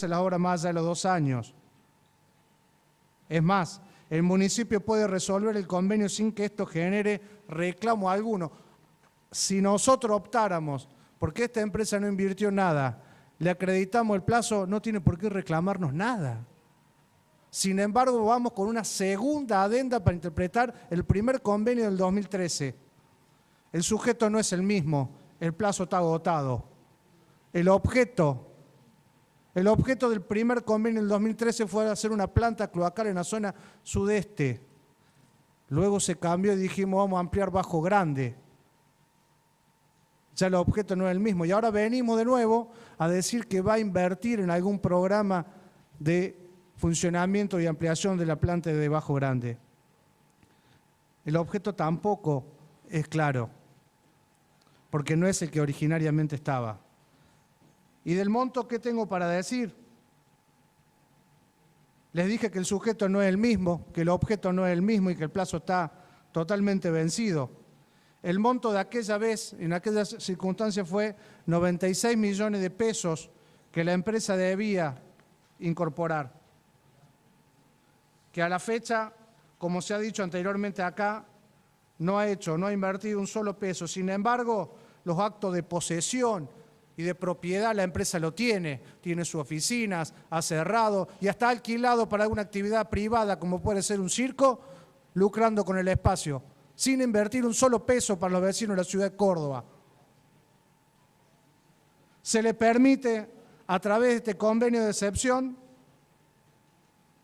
iniciarse las obras más allá de los 2 años. Es más, el municipio puede resolver el convenio sin que esto genere reclamo alguno. Si nosotros optáramos, porque esta empresa no invirtió nada, le acreditamos el plazo, no tiene por qué reclamarnos nada. Sin embargo, vamos con una segunda adenda para interpretar el primer convenio del 2013. El sujeto no es el mismo, el plazo está agotado. El objeto del primer convenio del 2013 fue hacer una planta cloacal en la zona sudeste. Luego se cambió y dijimos vamos a ampliar Bajo Grande. Ya el objeto no es el mismo. Y ahora venimos de nuevo a decir que va a invertir en algún programa de funcionamiento y ampliación de la planta de Bajo Grande. El objeto tampoco es claro, porque no es el que originariamente estaba. ¿Y del monto qué tengo para decir? Les dije que el sujeto no es el mismo, que el objeto no es el mismo y que el plazo está totalmente vencido. El monto de aquella vez, en aquellas circunstancias, fue 96 millones de pesos que la empresa debía incorporar. Que a la fecha, como se ha dicho anteriormente acá, no ha invertido un solo peso. Sin embargo, los actos de posesión y de propiedad la empresa lo tiene sus oficinas, ha cerrado y hasta ha alquilado para alguna actividad privada como puede ser un circo, lucrando con el espacio, sin invertir un solo peso para los vecinos de la ciudad de Córdoba. Se le permite, a través de este convenio de excepción,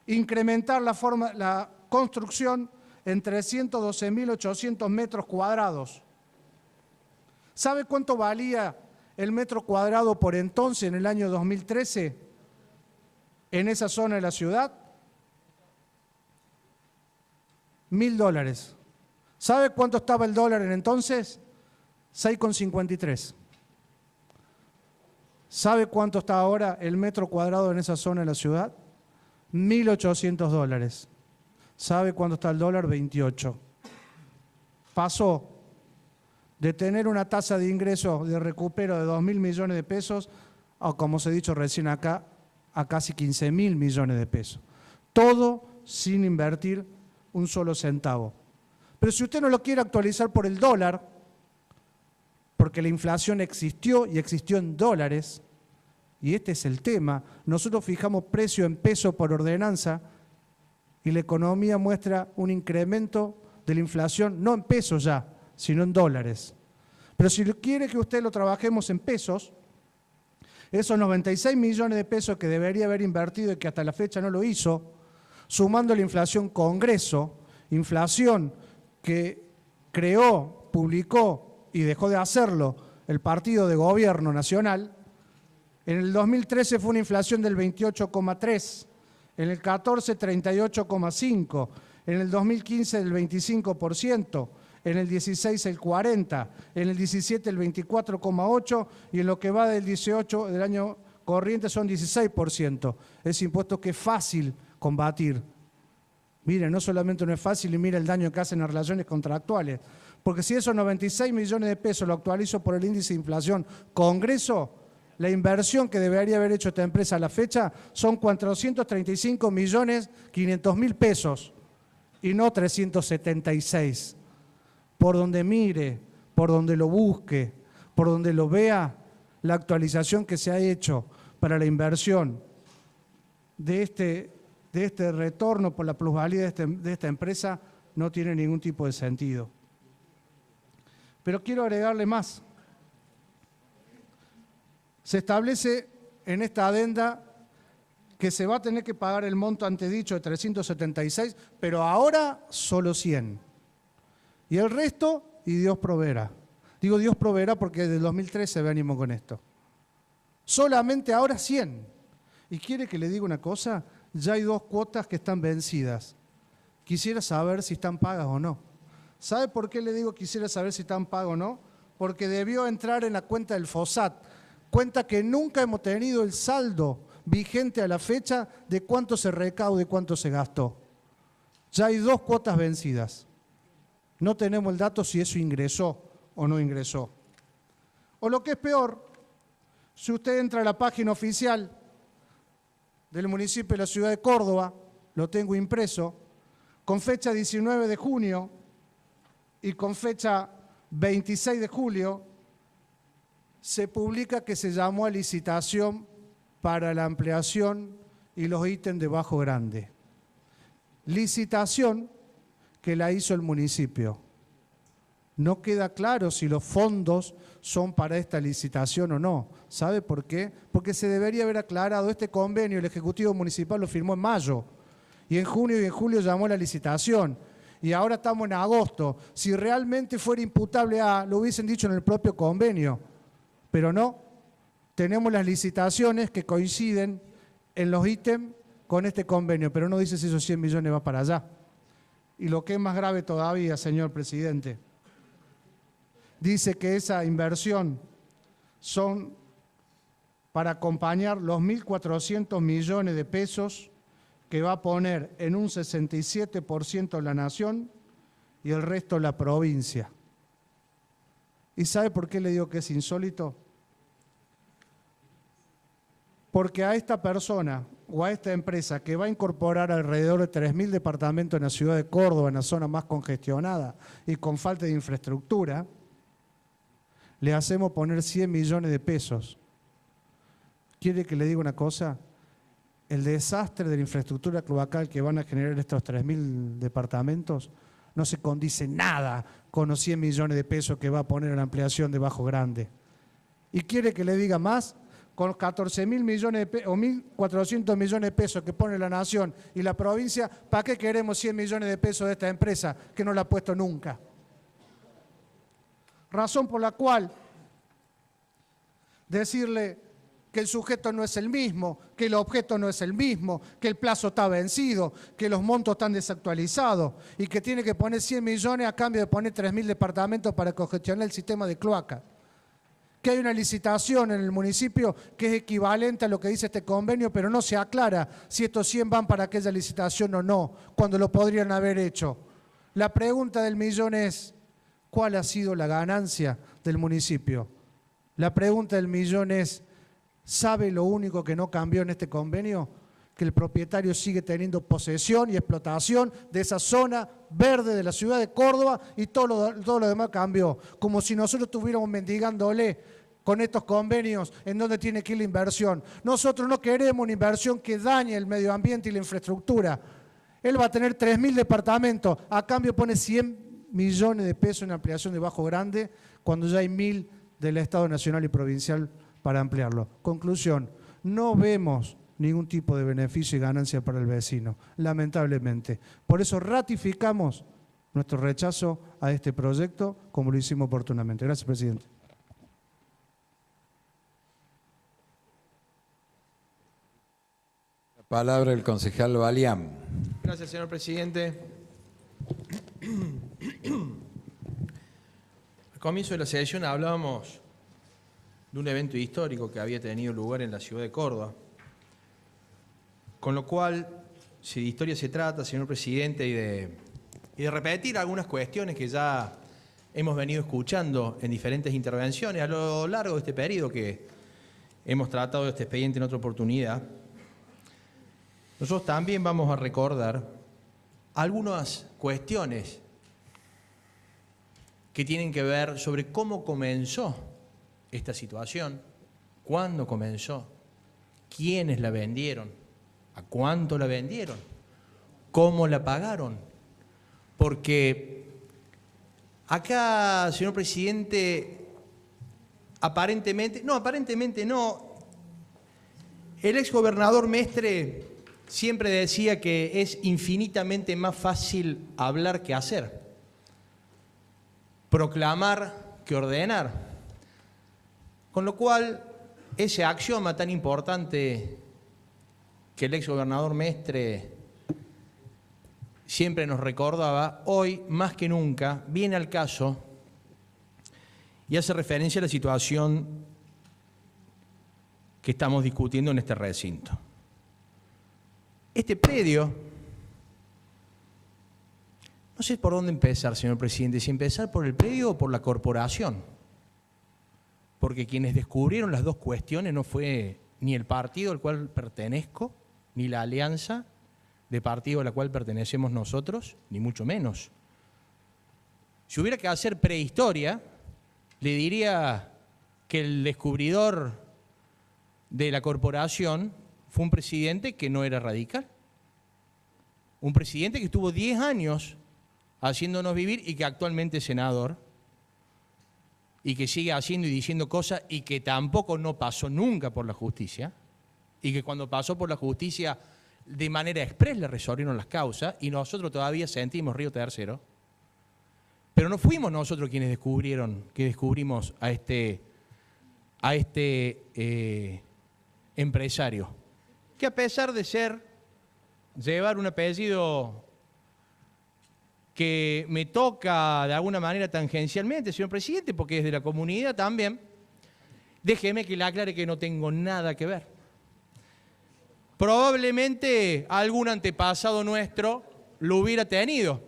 incrementar la construcción en 312.800 metros cuadrados. ¿Sabe cuánto valía el metro cuadrado por entonces, en el año 2013, en esa zona de la ciudad? $1.000. ¿Sabe cuánto estaba el dólar en entonces? 6,53. ¿Sabe cuánto está ahora el metro cuadrado en esa zona de la ciudad? $1.800. ¿Sabe cuánto está el dólar? 28. Pasó de tener una tasa de ingreso de recupero de 2.000 millones de pesos, o como se ha dicho recién acá, a casi 15.000 millones de pesos. Todo sin invertir un solo centavo. Pero si usted no lo quiere actualizar por el dólar, porque la inflación existió y existió en dólares, y este es el tema, nosotros fijamos precio en peso por ordenanza y la economía muestra un incremento de la inflación, no en pesos ya, sino en dólares. Pero si quiere que usted lo trabajemos en pesos, esos 96 millones de pesos que debería haber invertido y que hasta la fecha no lo hizo, sumando la inflación Congreso, inflación que creó, publicó y dejó de hacerlo el Partido de Gobierno Nacional, en el 2013 fue una inflación del 28,3%, en el 14 38,5%, en el 2015 del 25%, en el 16 el 40%, en el 17 el 24,8% y en lo que va del 18 del año corriente son 16%. Es impuesto que es fácil combatir. Mire, no solamente no es fácil y mire el daño que hacen las relaciones contractuales, porque si esos 96 millones de pesos lo actualizo por el índice de inflación Congreso, la inversión que debería haber hecho esta empresa a la fecha son 435.500.000 pesos y no 376. Por donde mire, por donde lo busque, por donde lo vea, la actualización que se ha hecho para la inversión de este retorno por la plusvalía de esta empresa no tiene ningún tipo de sentido. Pero quiero agregarle más. Se establece en esta adenda que se va a tener que pagar el monto antedicho de 376, pero ahora solo 100. Y el resto, y Dios proveerá. Digo Dios proveerá porque desde el 2013 venimos con esto. Solamente ahora 100. ¿Y quiere que le diga una cosa? Ya hay 2 cuotas que están vencidas. Quisiera saber si están pagas o no. ¿Sabe por qué le digo quisiera saber si están pagas o no? Porque debió entrar en la cuenta del FOSAT. Cuenta que nunca hemos tenido el saldo vigente a la fecha de cuánto se recaudó y cuánto se gastó. Ya hay 2 cuotas vencidas. No tenemos el dato si eso ingresó o no ingresó. O lo que es peor, si usted entra a la página oficial del municipio de la ciudad de Córdoba, lo tengo impreso, con fecha 19 de junio y con fecha 26 de julio, se publica que se llamó a licitación para la ampliación y los ítems de Bajo Grande. Licitación que la hizo el municipio. No queda claro si los fondos son para esta licitación o no. ¿Sabe por qué? Porque se debería haber aclarado este convenio, el Ejecutivo Municipal lo firmó en mayo, y en junio y en julio llamó la licitación, y ahora estamos en agosto. Si realmente fuera imputable a, lo hubiesen dicho en el propio convenio, pero no. Tenemos las licitaciones que coinciden en los ítems con este convenio, pero no dice si esos 100 millones va para allá. Y lo que es más grave todavía, señor presidente, dice que esa inversión son para acompañar los 1.400 millones de pesos que va a poner en un 67% la nación y el resto la provincia. ¿Y sabe por qué le digo que es insólito? Porque a esta persona o a esta empresa que va a incorporar alrededor de 3.000 departamentos en la ciudad de Córdoba, en la zona más congestionada y con falta de infraestructura, le hacemos poner 100 millones de pesos. ¿Quiere que le diga una cosa? El desastre de la infraestructura cloacal que van a generar estos 3.000 departamentos no se condice nada con los 100 millones de pesos que va a poner en la ampliación de Bajo Grande. ¿Y quiere que le diga más? Con 14.000 millones de pesos, o 1.400 millones de pesos que pone la nación y la provincia, ¿para qué queremos 100 millones de pesos de esta empresa que no la ha puesto nunca? Razón por la cual decirle que el sujeto no es el mismo, que el objeto no es el mismo, que el plazo está vencido, que los montos están desactualizados y que tiene que poner 100 millones a cambio de poner 3.000 departamentos para congestionar el sistema de cloaca. Que hay una licitación en el municipio que es equivalente a lo que dice este convenio, pero no se aclara si estos 100 van para aquella licitación o no, cuando lo podrían haber hecho. La pregunta del millón es, ¿cuál ha sido la ganancia del municipio? La pregunta del millón es, ¿sabe lo único que no cambió en este convenio? Que el propietario sigue teniendo posesión y explotación de esa zona verde de la ciudad de Córdoba y todo lo demás cambió. Como si nosotros estuviéramos mendigándole con estos convenios en donde tiene que ir la inversión. Nosotros no queremos una inversión que dañe el medio ambiente y la infraestructura. Él va a tener 3.000 departamentos, a cambio pone 100 millones de pesos en ampliación de Bajo Grande, cuando ya hay 1.000 del Estado Nacional y Provincial para ampliarlo. Conclusión, no vemos ningún tipo de beneficio y ganancia para el vecino, lamentablemente. Por eso ratificamos nuestro rechazo a este proyecto, como lo hicimos oportunamente. Gracias, presidente. La palabra el concejal Balián. Gracias, señor presidente. Al comienzo de la sesión hablábamos de un evento histórico que había tenido lugar en la ciudad de Córdoba. Con lo cual, si de historia se trata, señor presidente, y de repetir algunas cuestiones que ya hemos venido escuchando en diferentes intervenciones a lo largo de este periodo que hemos tratado de este expediente en otra oportunidad, nosotros también vamos a recordar algunas cuestiones que tienen que ver sobre cómo comenzó esta situación, cuándo comenzó, quiénes la vendieron, a cuánto la vendieron, cómo la pagaron. Porque acá, señor presidente, aparentemente no, el exgobernador Mestre siempre decía que es infinitamente más fácil hablar que hacer, proclamar que ordenar. Con lo cual, ese axioma tan importante que el exgobernador Mestre siempre nos recordaba, hoy más que nunca viene al caso y hace referencia a la situación que estamos discutiendo en este recinto. Este predio, no sé por dónde empezar, señor presidente, si empezar por el predio o por la corporación, porque quienes descubrieron las dos cuestiones no fue ni el partido al cual pertenezco, ni la alianza de partido a la cual pertenecemos nosotros, ni mucho menos. Si hubiera que hacer prehistoria, le diría que el descubridor de la corporación fue un presidente que no era radical. Un presidente que estuvo 10 años haciéndonos vivir y que actualmente es senador y que sigue haciendo y diciendo cosas y que tampoco no pasó nunca por la justicia y que cuando pasó por la justicia de manera express le resolvieron las causas y nosotros todavía sentimos Río Tercero. Pero no fuimos nosotros quienes descubrimos a este empresario, que a pesar de llevar un apellido que me toca de alguna manera tangencialmente, señor presidente, porque es de la comunidad también, déjeme que le aclare que no tengo nada que ver. Probablemente algún antepasado nuestro lo hubiera tenido.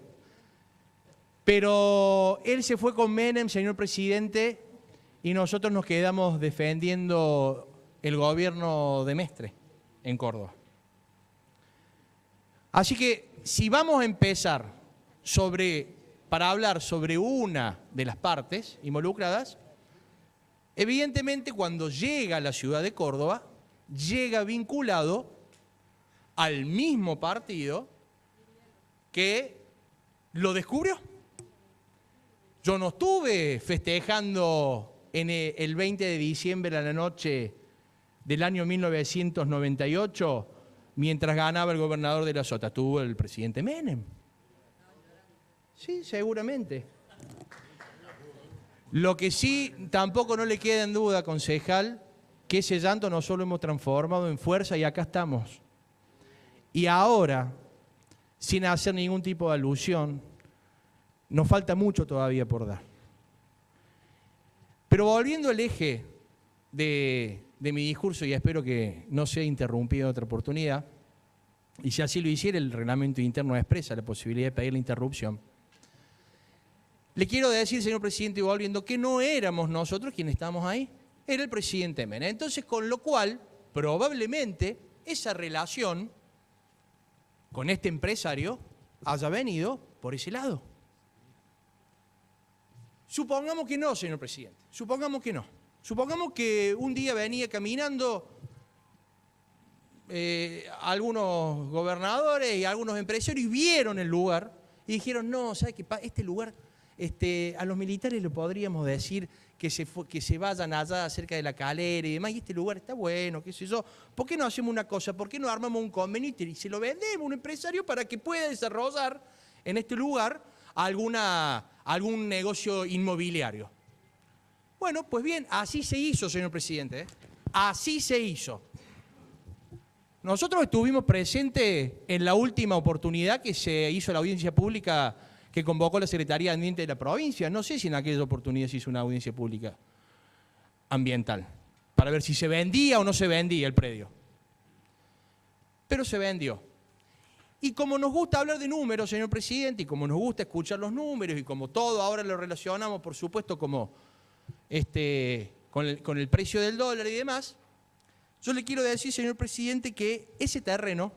Pero él se fue con Menem, señor presidente, y nosotros nos quedamos defendiendo el gobierno de Mestre en Córdoba. Así que si vamos a empezar para hablar sobre una de las partes involucradas, evidentemente cuando llega a la ciudad de Córdoba, llega vinculado al mismo partido que lo descubrió. Yo no estuve festejando el 20 de diciembre a la noche del año 1998 mientras ganaba el gobernador de la Sota. Estuvo el presidente Menem. Sí, seguramente. Lo que sí, tampoco no le queda en duda, concejal, que ese llanto nosotros lo hemos transformado en fuerza y acá estamos. Y ahora, sin hacer ningún tipo de alusión, nos falta mucho todavía por dar. Pero volviendo al eje de mi discurso, y espero que no sea interrumpido en otra oportunidad, y si así lo hiciera, el reglamento interno expresa la posibilidad de pedir la interrupción. Le quiero decir, señor presidente, y volviendo, que no éramos nosotros quienes estamos ahí, era el presidente Menem. Entonces, con lo cual, probablemente, esa relación con este empresario haya venido por ese lado. Supongamos que no, señor presidente, supongamos que no. Supongamos que un día venía caminando algunos gobernadores y algunos empresarios y vieron el lugar y dijeron, no, ¿sabe qué? Este lugar, a los militares le podríamos decir que se vayan allá cerca de la calera y demás, y este lugar está bueno, qué sé yo. ¿Por qué no hacemos una cosa? ¿Por qué no armamos un convenio y se lo vendemos a un empresario para que pueda desarrollar en este lugar algún negocio inmobiliario? Bueno, pues bien, así se hizo, señor presidente. Así se hizo. Nosotros estuvimos presentes en la última oportunidad que se hizo la audiencia pública que convocó la Secretaría Ambiente de la provincia. No sé si en aquella oportunidad se hizo una audiencia pública ambiental para ver si se vendía o no se vendía el predio. Pero se vendió. Y como nos gusta hablar de números, señor presidente, y como nos gusta escuchar los números, y como todo ahora lo relacionamos, por supuesto, como con el precio del dólar y demás, yo le quiero decir, señor presidente, que ese terreno,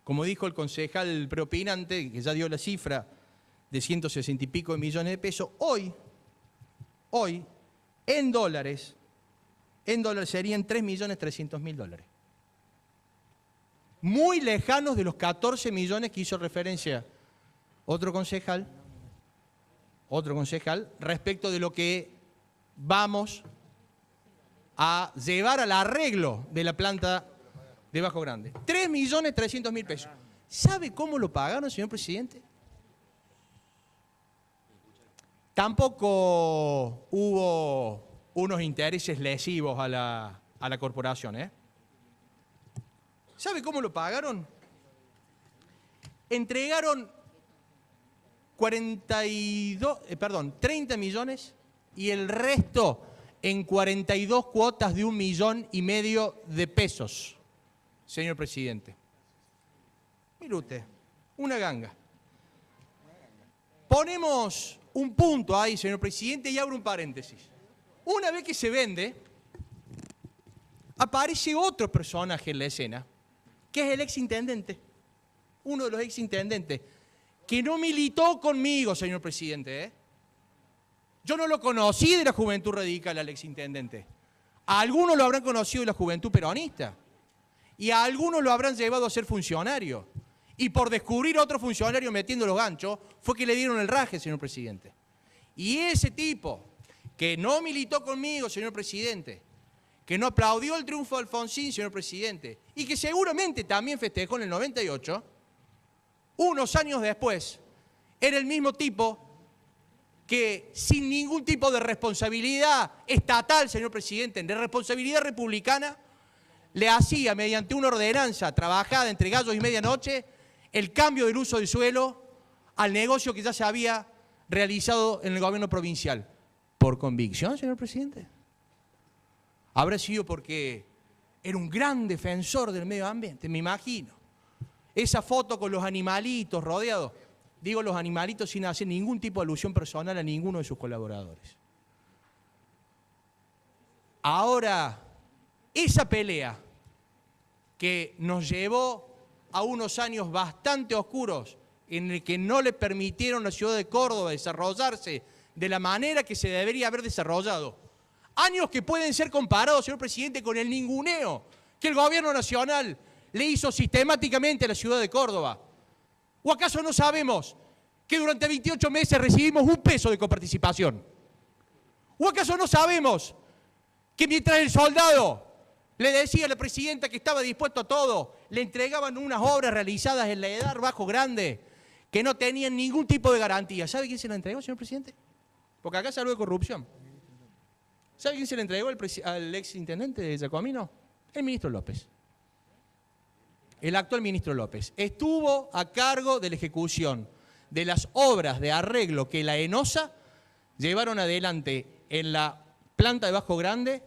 como dijo el concejal preopinante, que ya dio la cifra de 160 y pico de millones de pesos, hoy, en dólares serían 3.300.000 dólares. Muy lejanos de los 14 millones que hizo referencia otro concejal, respecto de lo que vamos a llevar al arreglo de la planta de Bajo Grande. 3.300.000 pesos. ¿Sabe cómo lo pagaron, señor presidente? Tampoco hubo unos intereses lesivos a la corporación, ¿eh? ¿Sabe cómo lo pagaron? Entregaron 30 millones y el resto en 42 cuotas de 1,5 millones de pesos, señor presidente. Mire usted, una ganga. Ponemos un punto ahí, señor presidente, y abro un paréntesis. Una vez que se vende, aparece otro personaje en la escena, que es el exintendente, uno de los exintendentes, que no militó conmigo, señor presidente, ¿eh? Yo no lo conocí de la Juventud Radical al exintendente. A algunos lo habrán conocido de la Juventud Peronista. Y a algunos lo habrán llevado a ser funcionario. Y por descubrir a otro funcionario metiendo los ganchos, fue que le dieron el raje, señor presidente. Y ese tipo, que no militó conmigo, señor presidente, que no aplaudió el triunfo de Alfonsín, señor presidente, y que seguramente también festejó en el 98, unos años después, era el mismo tipo que sin ningún tipo de responsabilidad estatal, señor presidente, de responsabilidad republicana, le hacía mediante una ordenanza trabajada entre gallos y medianoche el cambio del uso del suelo al negocio que ya se había realizado en el gobierno provincial. ¿Por convicción, señor presidente? Habrá sido porque era un gran defensor del medio ambiente, me imagino. Esa foto con los animalitos rodeados, digo los animalitos sin hacer ningún tipo de alusión personal a ninguno de sus colaboradores. Ahora, esa pelea que nos llevó a unos años bastante oscuros en el que no le permitieron a la ciudad de Córdoba desarrollarse de la manera que se debería haber desarrollado. Años que pueden ser comparados, señor presidente, con el ninguneo que el gobierno nacional le hizo sistemáticamente a la ciudad de Córdoba. ¿O acaso no sabemos que durante 28 meses recibimos un peso de coparticipación? ¿O acaso no sabemos que mientras el soldado le decía a la presidenta que estaba dispuesto a todo, le entregaban unas obras realizadas en la edad Bajo Grande que no tenían ningún tipo de garantía? ¿Sabe quién se la entregó, señor presidente? Porque acá se habló de corrupción. ¿Sabe quién se le entregó al exintendente de Giacomino? El ministro López. El actual ministro López. Estuvo a cargo de la ejecución de las obras de arreglo que la ENOSA llevaron adelante en la planta de Bajo Grande,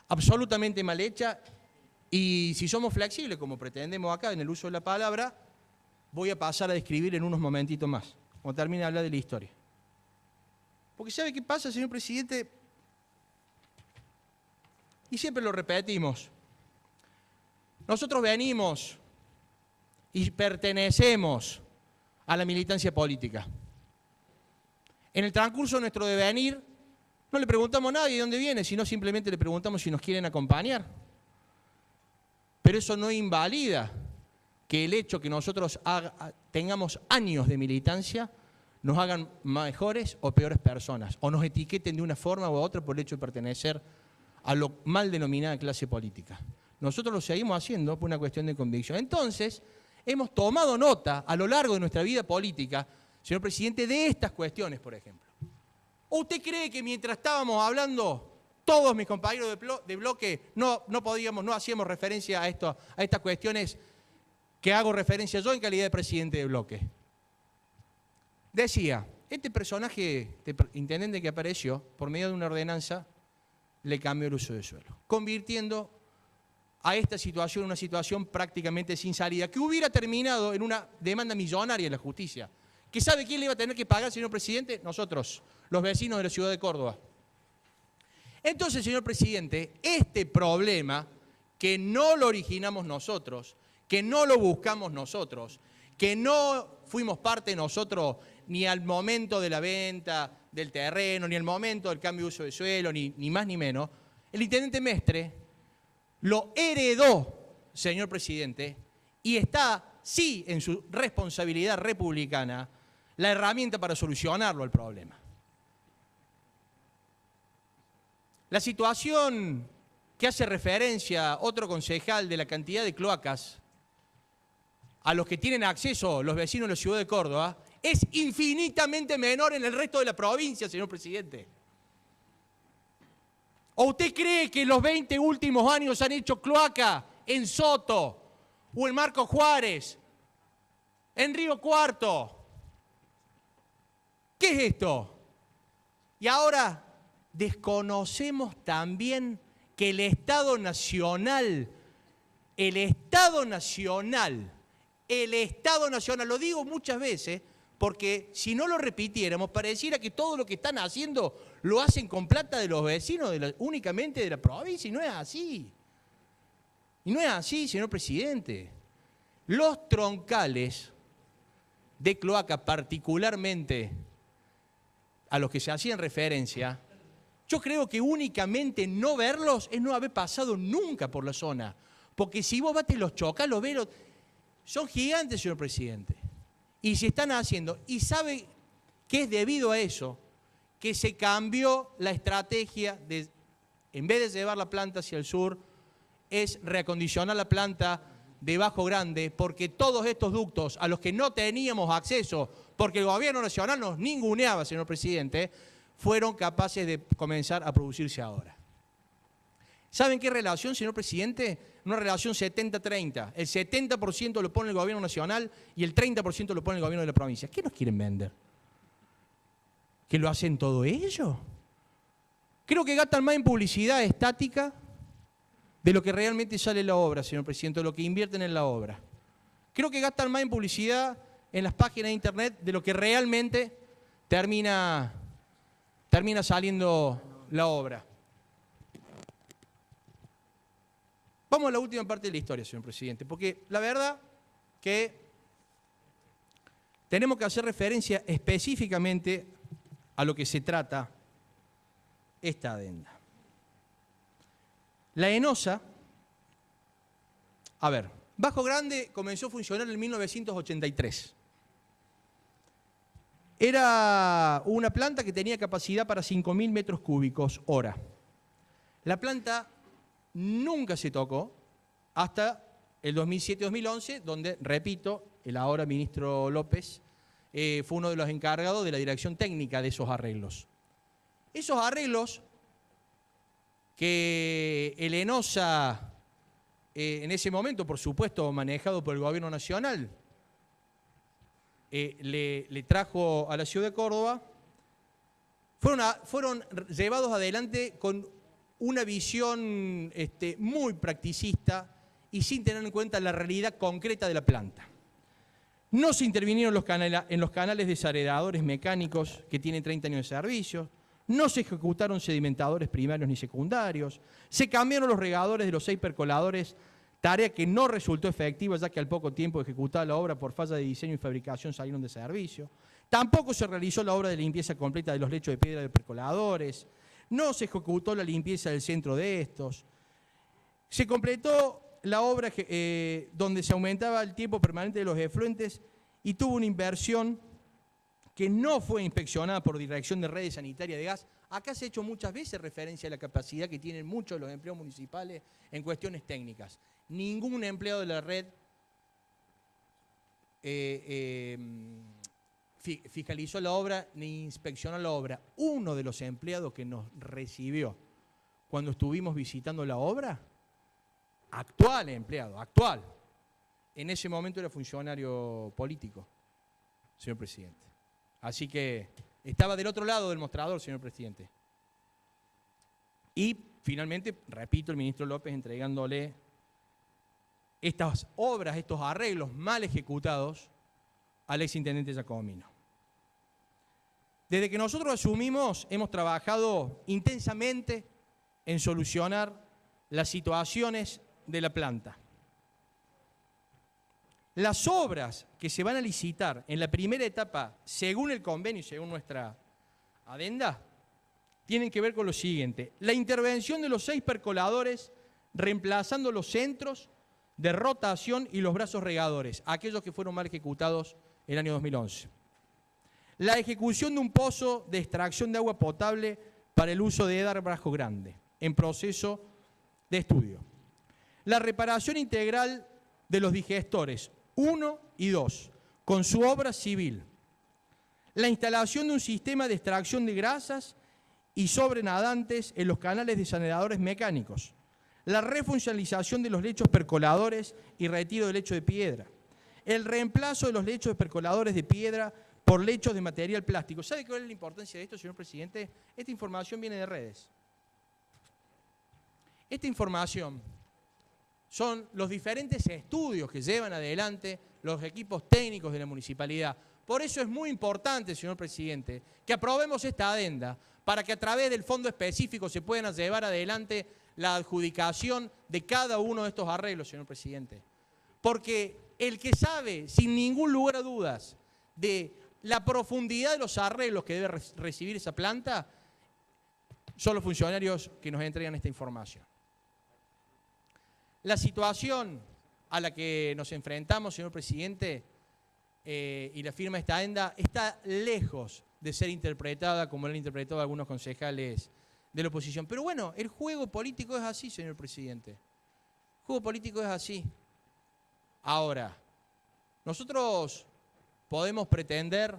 absolutamente mal hecha, y si somos flexibles, como pretendemos acá en el uso de la palabra, voy a pasar a describir en unos momentitos más, cuando termine de hablar de la historia. Porque ¿sabe qué pasa, señor presidente? Y siempre lo repetimos. Nosotros venimos y pertenecemos a la militancia política. En el transcurso de nuestro devenir, no le preguntamos a nadie de dónde viene, sino simplemente le preguntamos si nos quieren acompañar. Pero eso no invalida que el hecho que nosotros tengamos años de militancia nos hagan mejores o peores personas, o nos etiqueten de una forma u otra por el hecho de pertenecer a lo mal denominada clase política. Nosotros lo seguimos haciendo por una cuestión de convicción. Entonces, hemos tomado nota a lo largo de nuestra vida política, señor presidente, de estas cuestiones, por ejemplo. ¿O usted cree que mientras estábamos hablando, todos mis compañeros de bloque no hacíamos referencia a estas cuestiones que hago referencia yo en calidad de presidente de bloque? Decía, este personaje, este intendente que apareció, por medio de una ordenanza, le cambió el uso del suelo, convirtiendo a esta situación una situación prácticamente sin salida, que hubiera terminado en una demanda millonaria en la justicia. ¿Que sabe quién le iba a tener que pagar, señor presidente? Nosotros, los vecinos de la ciudad de Córdoba. Entonces, señor presidente, este problema, que no lo originamos nosotros, que no lo buscamos nosotros, que no fuimos parte nosotros ni al momento de la venta del terreno, ni al momento del cambio de uso de suelo, ni más ni menos, el intendente Mestre lo heredó, señor presidente, y está, sí, en su responsabilidad republicana, la herramienta para solucionarlo al problema. La situación que hace referencia otro concejal de la cantidad de cloacas a los que tienen acceso los vecinos de la ciudad de Córdoba es infinitamente menor en el resto de la provincia, señor presidente. ¿O usted cree que en los 20 últimos años han hecho cloaca en Soto o en Marcos Juárez, en Río Cuarto? ¿Qué es esto? Y ahora desconocemos también que el Estado Nacional, lo digo muchas veces, porque si no lo repitiéramos, pareciera que todo lo que están haciendo lo hacen con plata de los vecinos únicamente de la provincia, y no es así. Y no es así, señor presidente. Los troncales de cloaca, particularmente a los que se hacían referencia, yo creo que únicamente no verlos es no haber pasado nunca por la zona. Porque si vos vas, te los chocas, los ves, son gigantes, señor presidente. Y se están haciendo. Y sabe que es debido a eso que se cambió la estrategia de, en vez de llevar la planta hacia el sur, es reacondicionar la planta de Bajo Grande, porque todos estos ductos a los que no teníamos acceso, porque el gobierno nacional nos ninguneaba, señor presidente, fueron capaces de comenzar a producirse ahora. ¿Saben qué relación, señor presidente? Una relación 70-30. El 70% lo pone el gobierno nacional y el 30% lo pone el gobierno de la provincia. ¿Qué nos quieren vender? ¿Que lo hacen todo ellos? Creo que gastan más en publicidad estática de lo que realmente sale en la obra, señor presidente, de lo que invierten en la obra. Creo que gastan más en publicidad en las páginas de internet de lo que realmente termina saliendo la obra. Vamos a la última parte de la historia, señor presidente, porque la verdad que tenemos que hacer referencia específicamente a lo que se trata esta adenda. La ENOSA, Bajo Grande comenzó a funcionar en 1983. Era una planta que tenía capacidad para 5.000 metros cúbicos hora. La planta nunca se tocó hasta el 2007-2011, donde, repito, el ahora ministro López fue uno de los encargados de la dirección técnica de esos arreglos. Esos arreglos que el ENOSA, en ese momento, por supuesto, manejado por el gobierno nacional, le trajo a la ciudad de Córdoba, fueron llevados adelante con una visión muy practicista y sin tener en cuenta la realidad concreta de la planta. No se intervinieron en los canales desaredadores mecánicos que tienen 30 años de servicio, no se ejecutaron sedimentadores primarios ni secundarios, se cambiaron los regadores de los 6 percoladores, tarea que no resultó efectiva ya que al poco tiempo de ejecutar la obra por falla de diseño y fabricación salieron de servicio. Tampoco se realizó la obra de limpieza completa de los lechos de piedra de percoladores, no se ejecutó la limpieza del centro de estos, se completó la obra donde se aumentaba el tiempo permanente de los efluentes y tuvo una inversión que no fue inspeccionada por Dirección de Redes Sanitarias de Gas. Acá se ha hecho muchas veces referencia a la capacidad que tienen muchos de los empleados municipales en cuestiones técnicas. Ningún empleado de la red fiscalizó la obra ni inspeccionó la obra. Uno de los empleados que nos recibió cuando estuvimos visitando la obra, actual empleado, actual, en ese momento era funcionario político, señor presidente. Así que estaba del otro lado del mostrador, señor presidente. Y finalmente, repito, el ministro López entregándole estas obras, estos arreglos mal ejecutados al exintendente Giacomino. Desde que nosotros asumimos, hemos trabajado intensamente en solucionar las situaciones de la planta. Las obras que se van a licitar en la primera etapa, según el convenio y según nuestra adenda, tienen que ver con lo siguiente. La intervención de los 6 percoladores, reemplazando los centros de rotación y los brazos regadores, aquellos que fueron mal ejecutados en el año 2011. La ejecución de un pozo de extracción de agua potable para el uso de EDAR Bajo Grande, en proceso de estudio. La reparación integral de los digestores 1 y 2, con su obra civil. La instalación de un sistema de extracción de grasas y sobrenadantes en los canales desaneadores mecánicos. La refuncionalización de los lechos percoladores y retiro de lecho de piedra. El reemplazo de los lechos de percoladores de piedra por lechos de material plástico. ¿Sabe cuál es la importancia de esto, señor presidente? Esta información viene de redes. Esta información son los diferentes estudios que llevan adelante los equipos técnicos de la municipalidad. Por eso es muy importante, señor presidente, que aprobemos esta adenda para que a través del fondo específico se puedan llevar adelante la adjudicación de cada uno de estos arreglos, señor presidente. Porque el que sabe, sin ningún lugar a dudas, de la profundidad de los arreglos que debe recibir esa planta, son los funcionarios que nos entregan esta información. La situación a la que nos enfrentamos, señor presidente, y la firma de esta adenda, está lejos de ser interpretada como lo han interpretado algunos concejales de la oposición. Pero bueno, el juego político es así, señor presidente. El juego político es así. Ahora, nosotros podemos pretender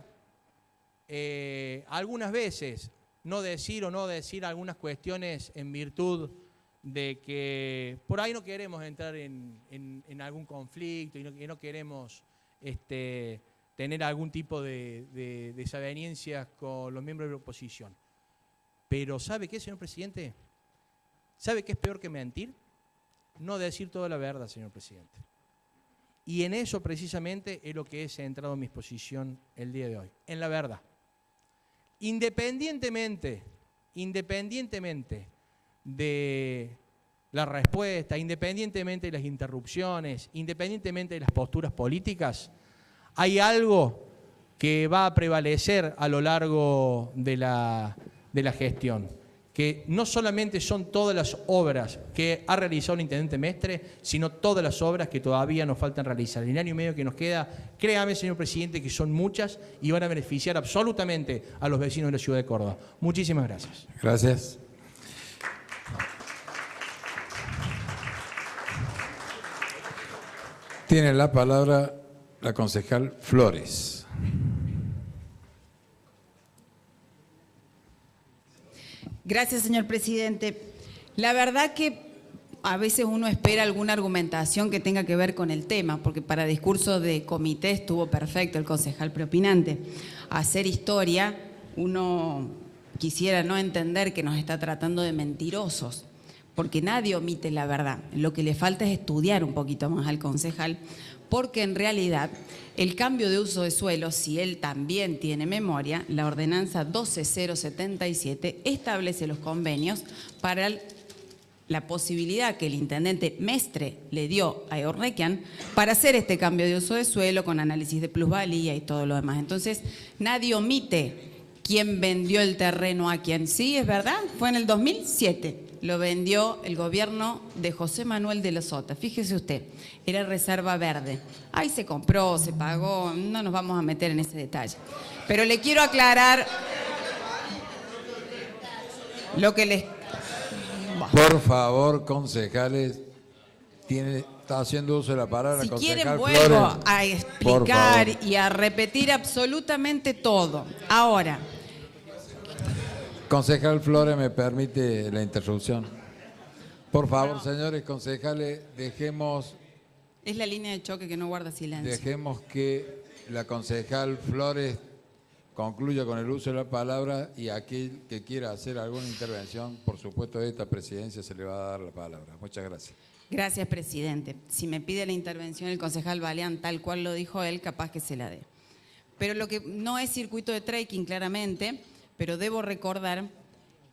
algunas veces no decir o no decir algunas cuestiones en virtud de que por ahí no queremos entrar en algún conflicto y no queremos tener algún tipo de desavenencias con los miembros de la oposición. Pero ¿sabe qué, señor presidente? ¿Sabe qué es peor que mentir? No decir toda la verdad, señor presidente. Y en eso precisamente es lo que he centrado mi exposición el día de hoy, en la verdad. Independientemente de la respuesta, independientemente de las interrupciones, independientemente de las posturas políticas, hay algo que va a prevalecer a lo largo de la gestión, que no solamente son todas las obras que ha realizado el intendente Mestre, sino todas las obras que todavía nos faltan realizar. En el año y medio que nos queda, créame, señor presidente, que son muchas y van a beneficiar absolutamente a los vecinos de la ciudad de Córdoba. Muchísimas gracias. Gracias. Tiene la palabra la concejal Flores. Gracias, señor presidente. La verdad que a veces uno espera alguna argumentación que tenga que ver con el tema, porque para discurso de comité estuvo perfecto el concejal preopinante. Hacer historia, uno quisiera no entender que nos está tratando de mentirosos, porque nadie omite la verdad. Lo que le falta es estudiar un poquito más al concejal, porque en realidad el cambio de uso de suelo, si él también tiene memoria, la ordenanza 12077 establece los convenios para la posibilidad que el intendente Mestre le dio a Eornequian para hacer este cambio de uso de suelo con análisis de plusvalía y todo lo demás. Entonces, nadie omite quién vendió el terreno a quién. Sí, es verdad, fue en el 2007. Lo vendió el gobierno de José Manuel de la Sota. Fíjese usted, era reserva verde. Ahí se compró, se pagó, no nos vamos a meter en ese detalle. Pero le quiero aclarar lo que les... Por favor, concejales, está haciendo uso de la palabra. Si concejal quieren Flores, vuelvo a explicar y a repetir absolutamente todo. Ahora... Concejal Flores, ¿me permite la interrupción? Por favor, señores concejales, dejemos Es la línea de choque que no guarda silencio. Dejemos que la concejal Flores concluya con el uso de la palabra y aquel que quiera hacer alguna intervención, por supuesto, de esta presidencia se le va a dar la palabra. Muchas gracias. Gracias, presidente. Si me pide la intervención el concejal Baleán, tal cual lo dijo él, capaz que se la dé. Pero lo que no es circuito de trekking, claramente, pero debo recordar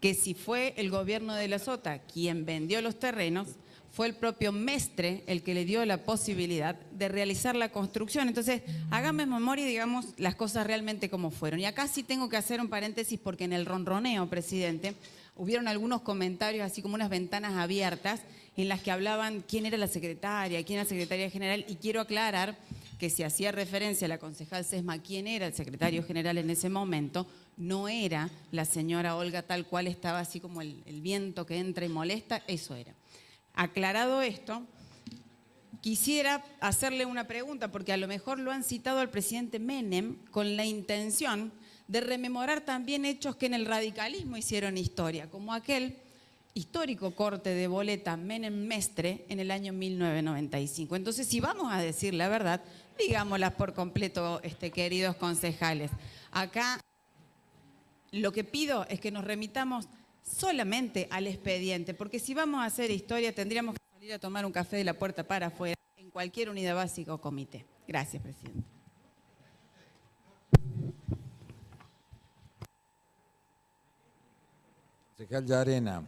que si fue el gobierno de la Sota quien vendió los terrenos, fue el propio Mestre el que le dio la posibilidad de realizar la construcción. Entonces, hágame memoria y digamos las cosas realmente como fueron. Y acá sí tengo que hacer un paréntesis porque en el ronroneo, presidente, hubieron algunos comentarios, así como unas ventanas abiertas, en las que hablaban quién era la secretaria, quién era la secretaria general, y quiero aclarar que si hacía referencia a la concejal Sesma, quién era el secretario general en ese momento, no era la señora Olga tal cual estaba así como el viento que entra y molesta, eso era. Aclarado esto, quisiera hacerle una pregunta, porque a lo mejor lo han citado al presidente Menem con la intención de rememorar también hechos que en el radicalismo hicieron historia, como aquel histórico corte de boleta Menem-Mestre en el año 1995. Entonces, si vamos a decir la verdad, digámoslas por completo, queridos concejales. Acá lo que pido es que nos remitamos solamente al expediente, porque si vamos a hacer historia tendríamos que salir a tomar un café de la puerta para afuera en cualquier unidad básica o comité. Gracias, presidente. Concejal Llarena.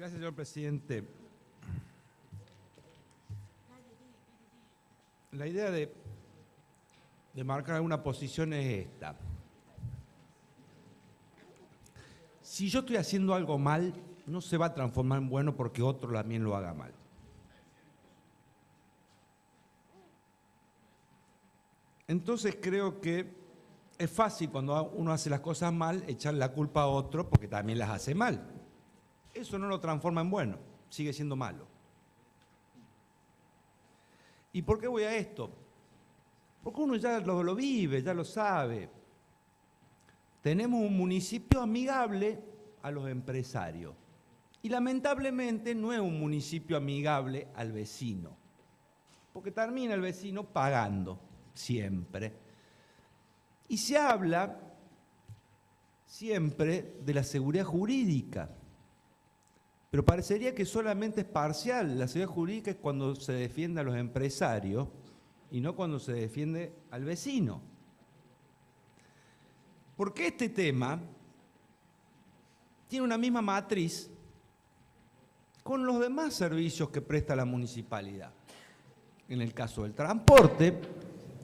Gracias, señor presidente. La idea de marcar alguna posición es esta. Si yo estoy haciendo algo mal, no se va a transformar en bueno porque otro también lo haga mal. Entonces creo que es fácil cuando uno hace las cosas mal echarle la culpa a otro porque también las hace mal. Eso no lo transforma en bueno, sigue siendo malo. ¿Y por qué voy a esto? Porque uno ya lo vive, ya lo sabe. Tenemos un municipio amigable a los empresarios. Y lamentablemente no es un municipio amigable al vecino. Porque termina el vecino pagando, siempre. Y se habla siempre de la seguridad jurídica. Pero parecería que solamente es parcial. La seguridad jurídica es cuando se defiende a los empresarios y no cuando se defiende al vecino. Porque este tema tiene una misma matriz con los demás servicios que presta la municipalidad. En el caso del transporte,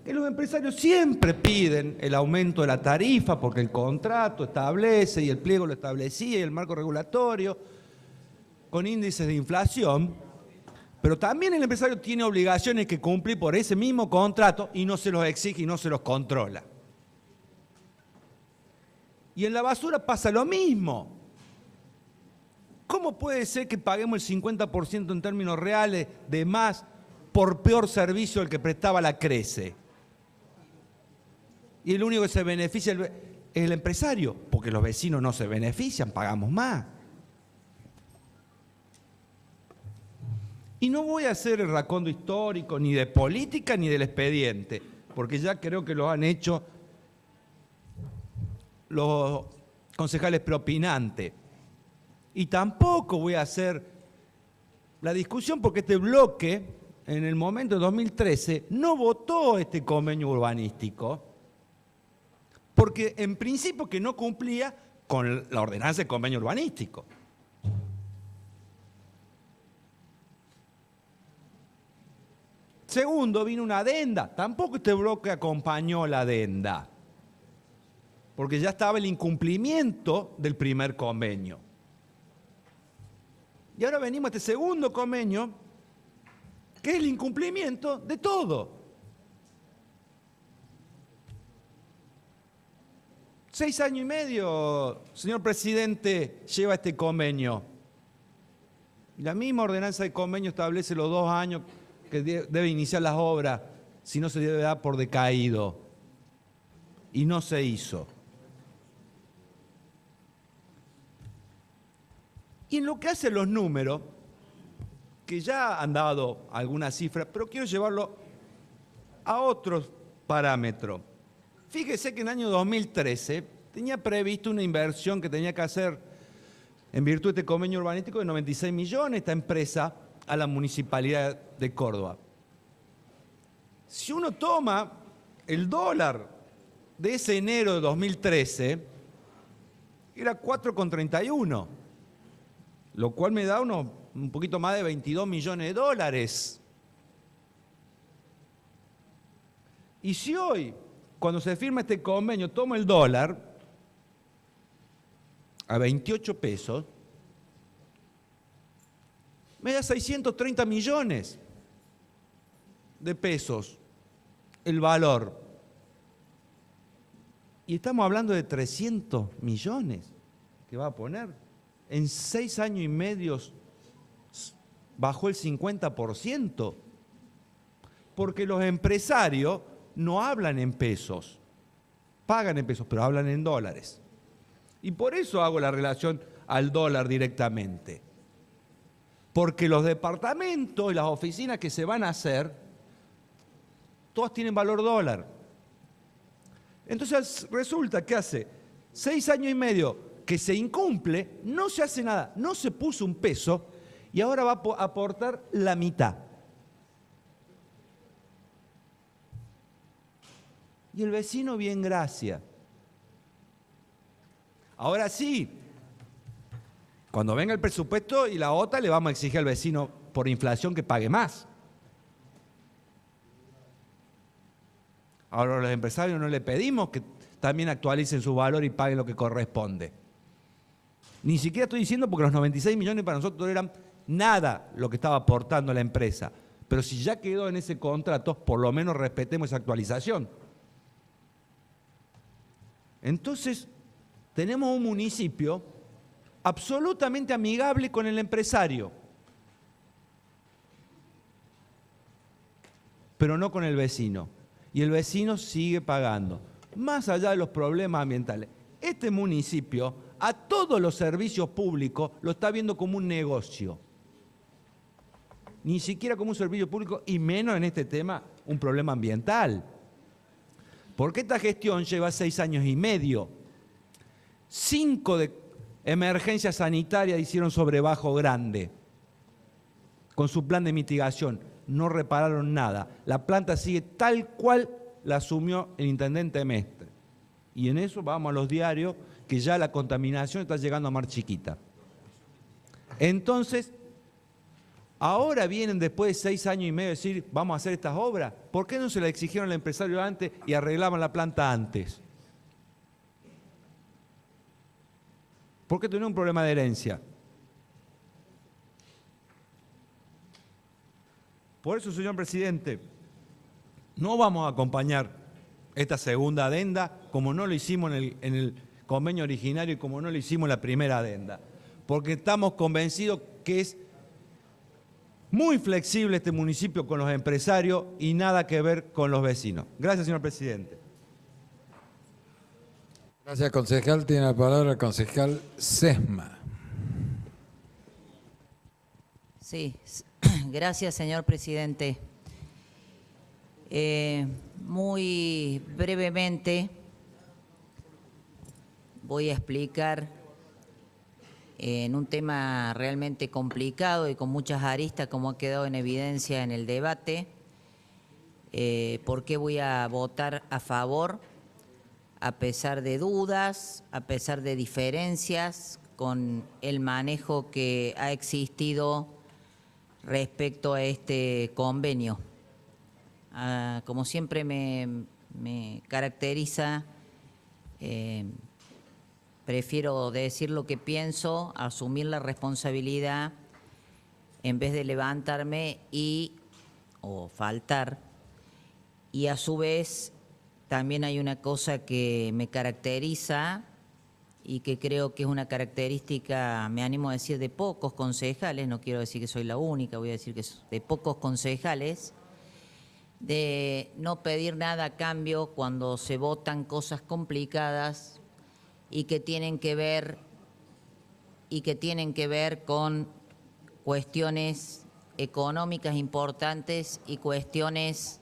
que los empresarios siempre piden el aumento de la tarifa porque el contrato establece y el pliego lo establecía y el marco regulatorio con índices de inflación, pero también el empresario tiene obligaciones que cumplir por ese mismo contrato y no se los exige y no se los controla. Y en la basura pasa lo mismo. ¿Cómo puede ser que paguemos el 50% en términos reales de más por peor servicio del que prestaba la CRECE? Y el único que se beneficia es el empresario, porque los vecinos no se benefician, pagamos más. Y no voy a hacer el racondo histórico ni de política ni del expediente, porque ya creo que lo han hecho los concejales preopinantes. Y tampoco voy a hacer la discusión porque este bloque, en el momento de 2013, no votó este convenio urbanístico, porque en principio que no cumplía con la ordenanza de convenio urbanístico. Segundo, vino una adenda. Tampoco este bloque acompañó la adenda, porque ya estaba el incumplimiento del primer convenio. Y ahora venimos a este segundo convenio, que es el incumplimiento de todo. 6 años y medio, señor presidente, lleva este convenio. La misma ordenanza de convenio establece los 2 años que debe iniciar las obras, si no se debe dar por decaído. Y no se hizo. Y en lo que hace los números, que ya han dado algunas cifras, pero quiero llevarlo a otros parámetros. Fíjese que en el año 2013 tenía previsto una inversión que tenía que hacer en virtud de este convenio urbanístico de 96 millones esta empresa a la Municipalidad de Córdoba. Si uno toma el dólar de ese enero de 2013, era 4,31, lo cual me da un poquito más de 22 millones de dólares. Y si hoy, cuando se firma este convenio, tomo el dólar a 28 pesos, me da 630 millones de pesos el valor. Y estamos hablando de 300 millones que va a poner. En 6 años y medio bajó el 50%. Porque los empresarios no hablan en pesos, pagan en pesos, pero hablan en dólares. Y por eso hago la relación al dólar directamente. Porque los departamentos y las oficinas que se van a hacer, todas tienen valor dólar. Entonces resulta que hace 6 años y medio que se incumple, no se hace nada, no se puso un peso y ahora va a aportar la mitad. Y el vecino bien gracia. Ahora sí, Cuando venga el presupuesto y la OTA, le vamos a exigir al vecino por inflación que pague más. Ahora a los empresarios no le pedimos que también actualicen su valor y paguen lo que corresponde. Ni siquiera estoy diciendo porque los 96 millones para nosotros eran nada lo que estaba aportando la empresa. Pero si ya quedó en ese contrato, por lo menos respetemos esa actualización. Entonces, tenemos un municipio absolutamente amigable con el empresario, pero no con el vecino. Y el vecino sigue pagando, más allá de los problemas ambientales. Este municipio, a todos los servicios públicos, lo está viendo como un negocio. Ni siquiera como un servicio público, y menos en este tema, un problema ambiental. Porque esta gestión lleva 6 años y medio. 5 de emergencia sanitaria hicieron sobre Bajo Grande, con su plan de mitigación. No repararon nada. La planta sigue tal cual la asumió el intendente Mestre. Y en eso vamos a los diarios, que ya la contaminación está llegando a Mar Chiquita. Entonces, ahora vienen después de 6 años y medio a decir, vamos a hacer estas obras. ¿Por qué no se la exigieron al empresario antes y arreglaban la planta antes? ¿Por qué tenía un problema de herencia? Por eso, señor presidente, no vamos a acompañar esta segunda adenda como no lo hicimos en el convenio originario y como no lo hicimos en la primera adenda, porque estamos convencidos que es muy flexible este municipio con los empresarios y nada que ver con los vecinos. Gracias, señor presidente. Gracias, concejal. Tiene la palabra el concejal Sesma. Sí, gracias, señor presidente. Muy brevemente voy a explicar en un tema realmente complicado y con muchas aristas, como ha quedado en evidencia en el debate, por qué voy a votar a favor, a pesar de dudas, a pesar de diferencias con el manejo que ha existido respecto a este convenio. Como siempre me caracteriza, prefiero decir lo que pienso, asumir la responsabilidad en vez de levantarme o faltar. Y a su vez también hay una cosa que me caracteriza y que creo que es una característica, me animo a decir, de pocos concejales, no quiero decir que soy la única, voy a decir que es de pocos concejales, de no pedir nada a cambio cuando se votan cosas complicadas y que tienen que ver con cuestiones económicas importantes y cuestiones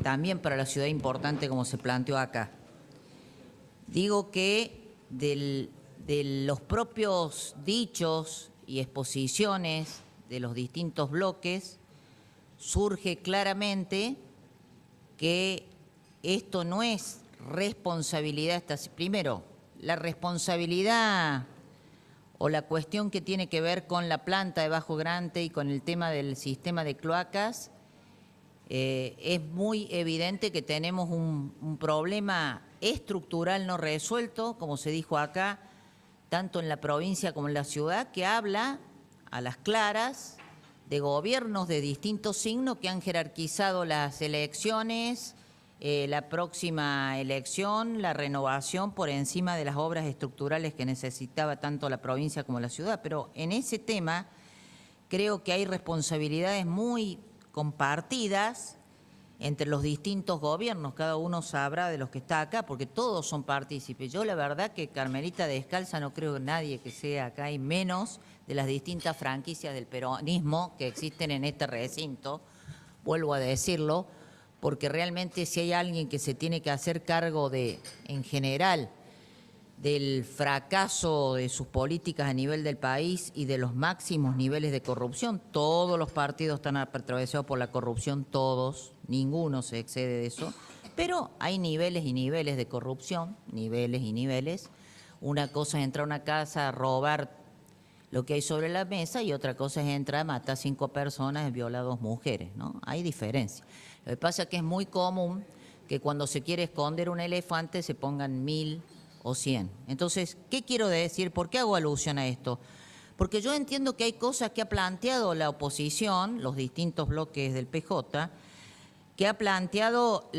también para la ciudad importante, como se planteó acá. Digo que de los propios dichos y exposiciones de los distintos bloques surge claramente que esto no es responsabilidad. Primero, la responsabilidad o la cuestión que tiene que ver con la planta de Bajo Grande y con el tema del sistema de cloacas, es muy evidente que tenemos un problema estructural no resuelto, como se dijo acá, tanto en la provincia como en la ciudad, que habla a las claras de gobiernos de distintos signos que han jerarquizado las elecciones, la próxima elección, la renovación por encima de las obras estructurales que necesitaba tanto la provincia como la ciudad. Pero en ese tema creo que hay responsabilidades muy compartidas entre los distintos gobiernos. Cada uno sabrá de los que está acá, porque todos son partícipes. Yo la verdad que Carmelita Descalza no creo que nadie que sea acá, y menos de las distintas franquicias del peronismo que existen en este recinto, vuelvo a decirlo, porque realmente si hay alguien que se tiene que hacer cargo en general, del fracaso de sus políticas a nivel del país y de los máximos niveles de corrupción, todos los partidos están atravesados por la corrupción, todos, ninguno se excede de eso, Pero hay niveles y niveles de corrupción, niveles y niveles. Una cosa es entrar a una casa a robar lo que hay sobre la mesa y otra cosa es entrar, matar 5 personas y violar 2 mujeres, ¿no? Hay diferencia. Lo que pasa es que es muy común que cuando se quiere esconder un elefante se pongan 1000 o 100. Entonces, ¿qué quiero decir? ¿Por qué hago alusión a esto? Porque yo entiendo que hay cosas que ha planteado la oposición, los distintos bloques del PJ, que ha planteado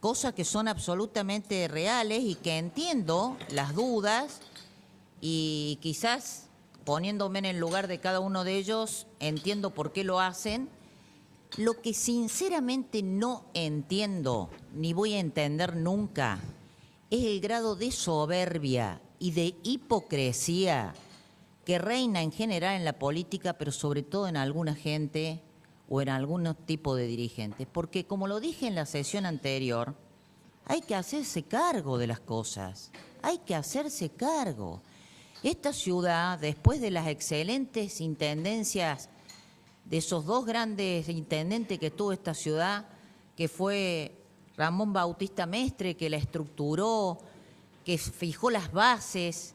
cosas que son absolutamente reales y que entiendo las dudas y quizás poniéndome en el lugar de cada uno de ellos, entiendo por qué lo hacen. Lo que sinceramente no entiendo, ni voy a entender nunca, es el grado de soberbia y de hipocresía que reina en general en la política, pero sobre todo en alguna gente o en algún tipo de dirigentes. Porque, como lo dije en la sesión anterior, hay que hacerse cargo de las cosas, hay que hacerse cargo. Esta ciudad, después de las excelentes intendencias de esos 2 grandes intendentes que tuvo esta ciudad, que fue Ramón Bautista Mestre, que la estructuró, que fijó las bases,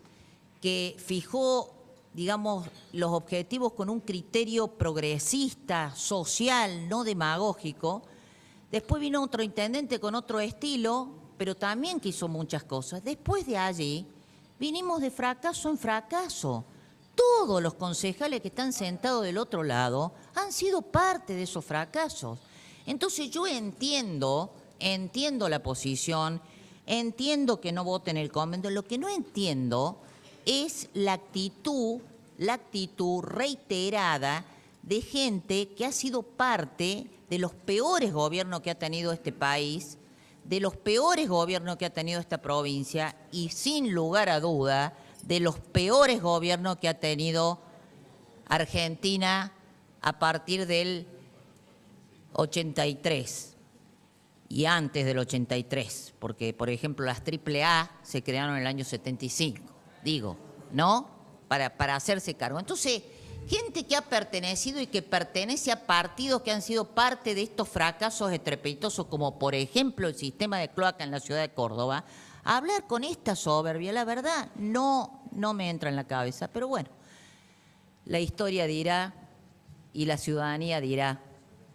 que fijó, digamos, los objetivos con un criterio progresista, social, no demagógico. Después vino otro intendente con otro estilo, pero también que hizo muchas cosas. Después de allí, vinimos de fracaso en fracaso. Todos los concejales que están sentados del otro lado han sido parte de esos fracasos. Entonces yo entiendo la posición, entiendo que no voten el convento. Lo que no entiendo es la actitud reiterada de gente que ha sido parte de los peores gobiernos que ha tenido este país, de los peores gobiernos que ha tenido esta provincia y, sin lugar a duda, de los peores gobiernos que ha tenido Argentina a partir del 83 y antes del 83, porque, por ejemplo, las AAA se crearon en el año 75, digo, ¿no? Para hacerse cargo. Entonces, gente que ha pertenecido y que pertenece a partidos que han sido parte de estos fracasos estrepitosos, como por ejemplo el sistema de cloaca en la ciudad de Córdoba, hablar con esta soberbia, la verdad, no me entra en la cabeza. Pero bueno, la historia dirá y la ciudadanía dirá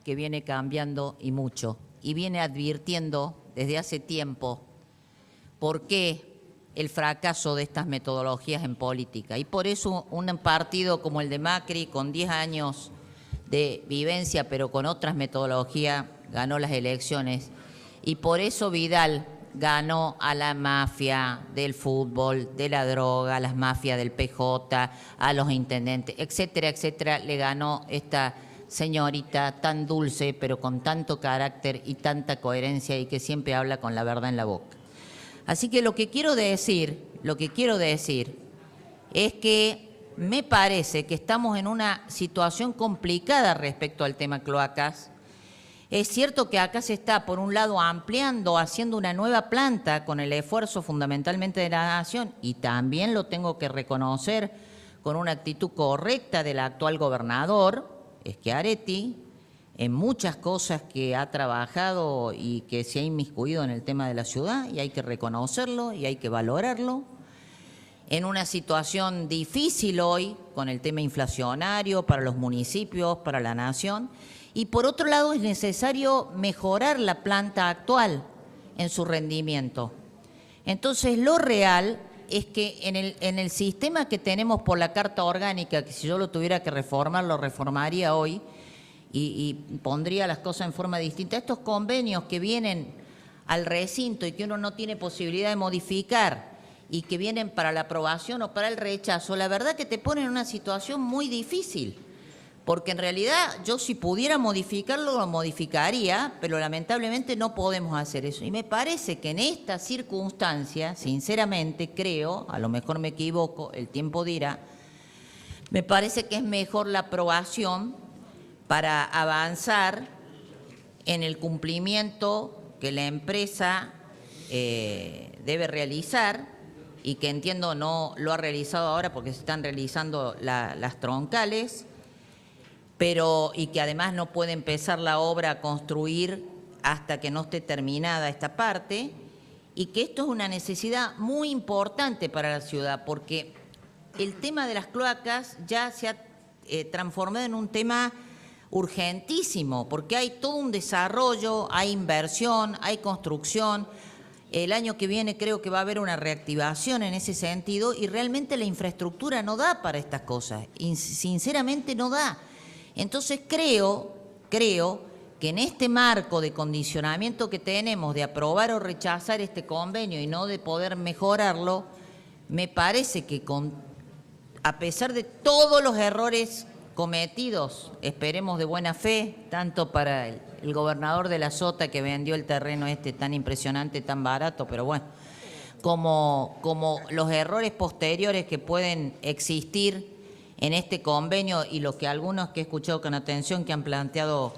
que viene cambiando y mucho, y viene advirtiendo desde hace tiempo por qué el fracaso de estas metodologías en política. Y por eso un partido como el de Macri, con 10 años de vivencia, pero con otras metodologías, ganó las elecciones. Y por eso Vidal ganó a la mafia del fútbol, de la droga, a las mafias del PJ, a los intendentes, etcétera, etcétera. Le ganó esta señorita tan dulce, pero con tanto carácter y tanta coherencia y que siempre habla con la verdad en la boca. Así que lo que quiero decir es que me parece que estamos en una situación complicada respecto al tema cloacas. Es cierto que acá se está, por un lado, ampliando, haciendo una nueva planta con el esfuerzo fundamentalmente de la nación, y también lo tengo que reconocer con una actitud correcta del actual gobernador, Schiaretti, en muchas cosas que ha trabajado y que se ha inmiscuido en el tema de la ciudad, y hay que reconocerlo y hay que valorarlo. En una situación difícil hoy, con el tema inflacionario para los municipios, para la nación. Y por otro lado es necesario mejorar la planta actual en su rendimiento. Entonces lo real es que en el sistema que tenemos por la Carta Orgánica, que si yo lo tuviera que reformar, lo reformaría hoy y pondría las cosas en forma distinta. Estos convenios que vienen al recinto y que uno no tiene posibilidad de modificar y que vienen para la aprobación o para el rechazo, la verdad que te ponen en una situación muy difícil. Porque en realidad yo, si pudiera modificarlo, lo modificaría, pero lamentablemente no podemos hacer eso. Y me parece que en esta circunstancia, sinceramente creo, a lo mejor me equivoco, el tiempo dirá, me parece que es mejor la aprobación para avanzar en el cumplimiento que la empresa debe realizar, y que entiendo no lo ha realizado ahora porque se están realizando las troncales, y que además no puede empezar la obra a construir hasta que no esté terminada esta parte, y que esto es una necesidad muy importante para la ciudad, porque el tema de las cloacas ya se ha transformado en un tema urgentísimo, porque hay todo un desarrollo, hay inversión, hay construcción. El año que viene creo que va a haber una reactivación en ese sentido y realmente la infraestructura no da para estas cosas, y sinceramente no da. Entonces creo que en este marco de condicionamiento que tenemos de aprobar o rechazar este convenio y no de poder mejorarlo, me parece que a pesar de todos los errores cometidos, esperemos de buena fe, tanto para el gobernador de la Sota que vendió el terreno este tan impresionante, tan barato, pero bueno, como los errores posteriores que pueden existir en este convenio y lo que algunos que he escuchado con atención que han planteado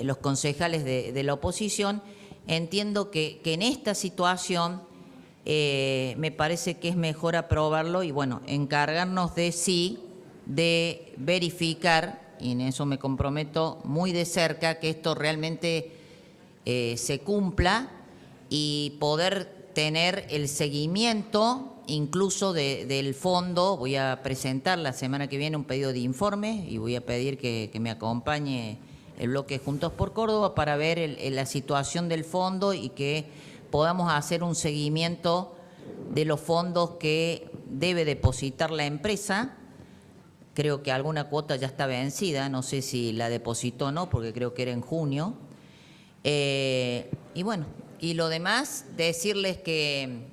los concejales de la oposición, entiendo que en esta situación me parece que es mejor aprobarlo y bueno, encargarnos de verificar, y en eso me comprometo muy de cerca, que esto realmente se cumpla y poder tener el seguimiento incluso del fondo. Voy a presentar la semana que viene un pedido de informe y voy a pedir que me acompañe el bloque Juntos por Córdoba para ver la situación del fondo y que podamos hacer un seguimiento de los fondos que debe depositar la empresa. Creo que alguna cuota ya está vencida, no sé si la depositó o no, porque creo que era en junio. Y bueno, y lo demás, decirles que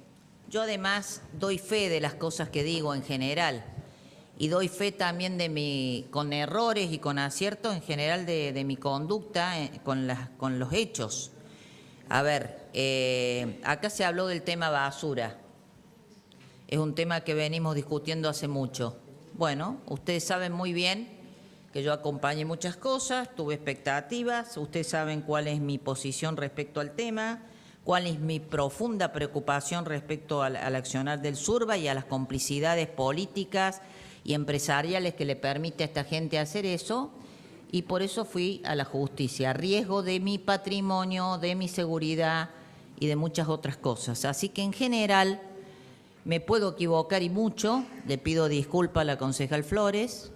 yo además doy fe de las cosas que digo en general y doy fe también con errores y con aciertos en general de mi conducta con los hechos. A ver, acá se habló del tema basura. Es un tema que venimos discutiendo hace mucho. Bueno, ustedes saben muy bien que yo acompañé muchas cosas, tuve expectativas, ustedes saben cuál es mi posición respecto al tema, cuál es mi profunda preocupación respecto al accionar del Surba y a las complicidades políticas y empresariales que le permite a esta gente hacer eso, y por eso fui a la justicia, a riesgo de mi patrimonio, de mi seguridad y de muchas otras cosas. Así que en general me puedo equivocar y mucho, le pido disculpas a la concejal Flores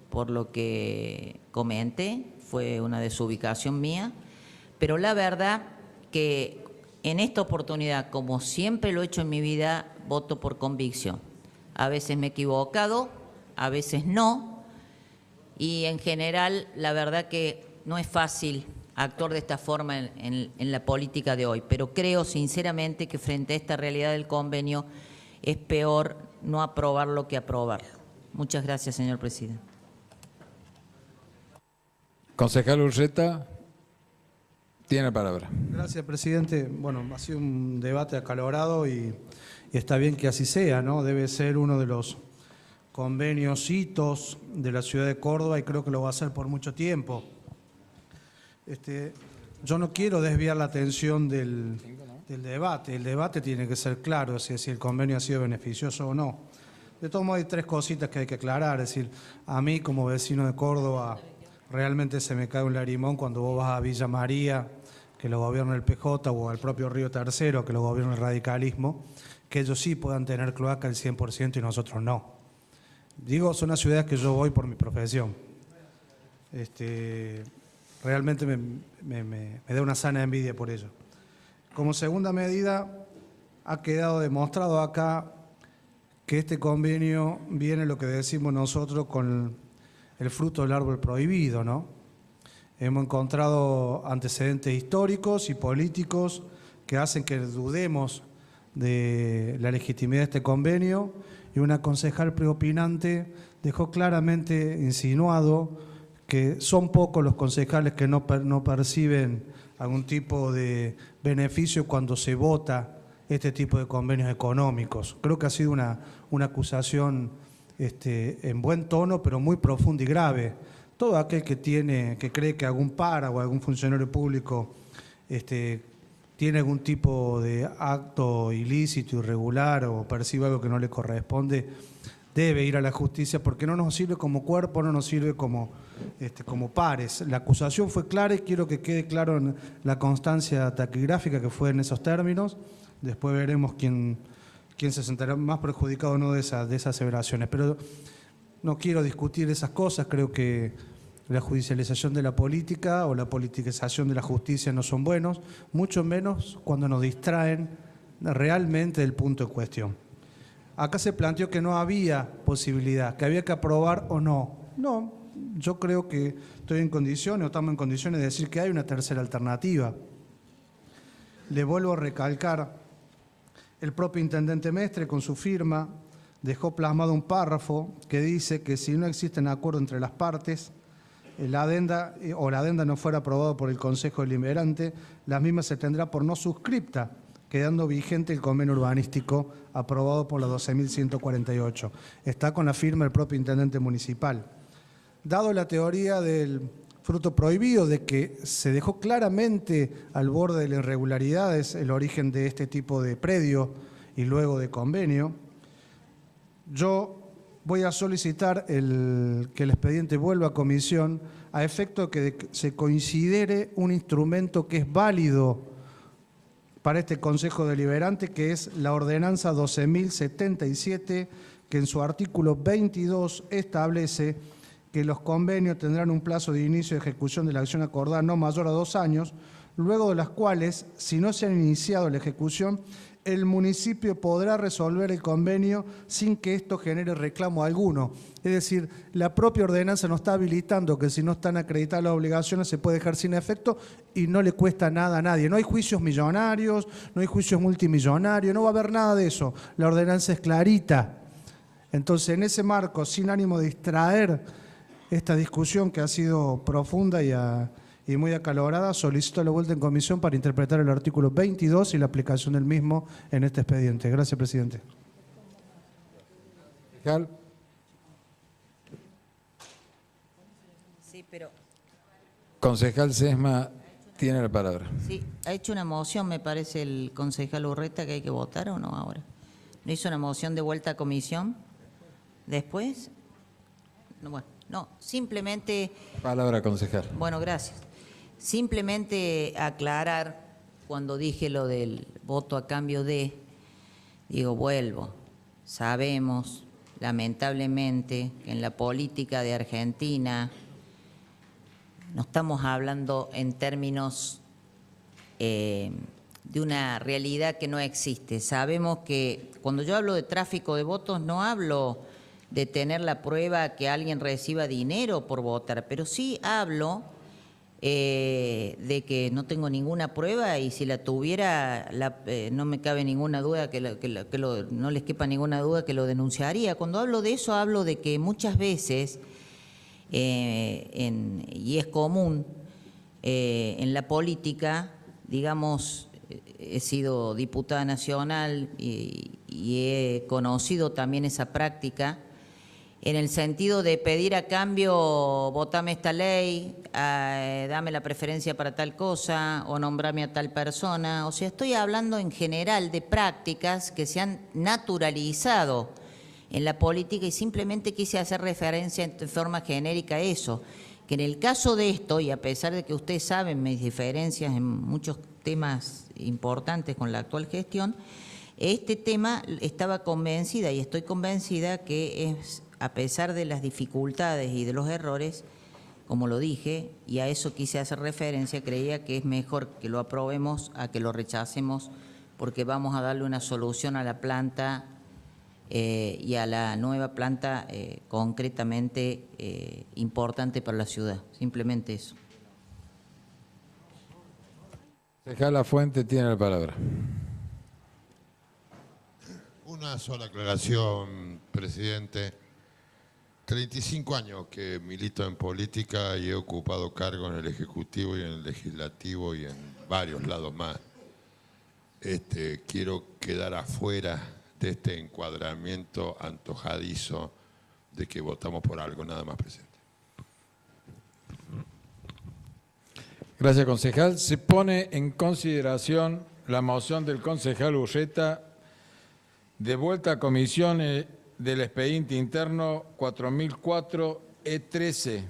por lo que comenté, fue una desubicación mía, pero la verdad que en esta oportunidad, como siempre lo he hecho en mi vida, voto por convicción. A veces me he equivocado, a veces no, y en general la verdad que no es fácil actuar de esta forma en la política de hoy, pero creo sinceramente que frente a esta realidad del convenio es peor no aprobarlo que aprobarlo. Muchas gracias, señor presidente. Concejal Urreta, tiene la palabra. Gracias, presidente. Bueno, ha sido un debate acalorado y está bien que así sea, ¿no? Debe ser uno de los convenios hitos de la ciudad de Córdoba y creo que lo va a hacer por mucho tiempo. Yo no quiero desviar la atención del debate. El debate tiene que ser claro, si el convenio ha sido beneficioso o no. De todos modos, hay tres cositas que hay que aclarar. Es decir, a mí como vecino de Córdoba realmente se me cae un lagrimón cuando vos vas a Villa María, que lo gobierna el PJ, o al propio Río Tercero, que lo gobierna el radicalismo, que ellos sí puedan tener cloaca al 100% y nosotros no. Digo, son las ciudades que yo voy por mi profesión. Realmente me da una sana envidia por ello. Como segunda medida, ha quedado demostrado acá que este convenio viene, lo que decimos nosotros, con el fruto del árbol prohibido, ¿no? Hemos encontrado antecedentes históricos y políticos que hacen que dudemos de la legitimidad de este convenio, y una concejal preopinante dejó claramente insinuado que son pocos los concejales que no perciben algún tipo de beneficio cuando se vota este tipo de convenios económicos. Creo que ha sido una acusación en buen tono, pero muy profunda y grave. Todo aquel que cree que algún para o algún funcionario público tiene algún tipo de acto ilícito, irregular o percibe algo que no le corresponde, debe ir a la justicia porque no nos sirve como cuerpo, no nos sirve como pares. La acusación fue clara y quiero que quede claro en la constancia taquigráfica que fue en esos términos. Después veremos quién se sentirá más perjudicado o no de esas aseveraciones. Pero no quiero discutir esas cosas, creo que la judicialización de la política o la politización de la justicia no son buenos, mucho menos cuando nos distraen realmente del punto en cuestión. Acá se planteó que no había posibilidad, que había que aprobar o no. No, yo creo que estoy en condiciones o estamos en condiciones de decir que hay una tercera alternativa. Le vuelvo a recalcar, el propio intendente Mestre con su firma dejó plasmado un párrafo que dice que si no existen acuerdos entre las partes, la adenda no fuera aprobado por el Consejo Deliberante, la misma se tendrá por no suscripta, quedando vigente el convenio urbanístico aprobado por la 12.148. Está con la firma del propio intendente municipal. Dado la teoría del fruto prohibido, de que se dejó claramente al borde de las irregularidades el origen de este tipo de predio y luego de convenio, yo voy a solicitar que el expediente vuelva a comisión a efecto de que se considere un instrumento que es válido para este Consejo Deliberante, que es la Ordenanza 12.077, que en su artículo 22 establece que los convenios tendrán un plazo de inicio de ejecución de la acción acordada no mayor a 2 años, luego de las cuales, si no se ha iniciado la ejecución, el municipio podrá resolver el convenio sin que esto genere reclamo alguno. Es decir, la propia ordenanza nos está habilitando que si no están acreditadas las obligaciones se puede dejar sin efecto y no le cuesta nada a nadie. No hay juicios millonarios, no hay juicios multimillonarios, no va a haber nada de eso. La ordenanza es clarita. Entonces, en ese marco, sin ánimo de distraer esta discusión que ha sido profunda y muy acalorada, solicito la vuelta en comisión para interpretar el artículo 22 y la aplicación del mismo en este expediente. Gracias, presidente. Concejal. Sí, pero Concejal Sesma tiene la palabra. sí, ha hecho una moción, me parece, el concejal Urreta, que hay que votar o no ahora. ¿No hizo una moción de vuelta a comisión después? No, bueno, no, simplemente... Palabra, concejal. Bueno, gracias. Simplemente aclarar, cuando dije lo del voto a cambio de, vuelvo, sabemos, lamentablemente, que en la política de Argentina no estamos hablando en términos de una realidad que no existe. Sabemos que cuando yo hablo de tráfico de votos no hablo de tener la prueba que alguien reciba dinero por votar, pero sí hablo de que no tengo ninguna prueba y si la tuviera no me cabe ninguna duda no les quepa ninguna duda que lo denunciaría. Cuando hablo de eso hablo de que muchas veces y es común en la política, digamos, he sido diputada nacional y he conocido también esa práctica, en el sentido de pedir a cambio, votame esta ley, dame la preferencia para tal cosa o nombrame a tal persona. O sea, estoy hablando en general de prácticas que se han naturalizado en la política y simplemente quise hacer referencia en forma genérica a eso. Que en el caso de esto, y a pesar de que ustedes saben mis diferencias en muchos temas importantes con la actual gestión, este tema estaba convencida y estoy convencida que es, a pesar de las dificultades y de los errores, como lo dije, y a eso quise hacer referencia, creía que es mejor que lo aprobemos a que lo rechacemos, porque vamos a darle una solución a la planta y a la nueva planta concretamente importante para la ciudad. Simplemente eso. Concejal Lafuente tiene la palabra. Una sola aclaración, presidente. 35 años que milito en política y he ocupado cargo en el Ejecutivo y en el Legislativo y en varios lados más. Quiero quedar afuera de este encuadramiento antojadizo de que votamos por algo, nada más, presidente. Gracias, concejal. Se pone en consideración la moción del concejal Urreta de vuelta a comisión del expediente interno 4004E13.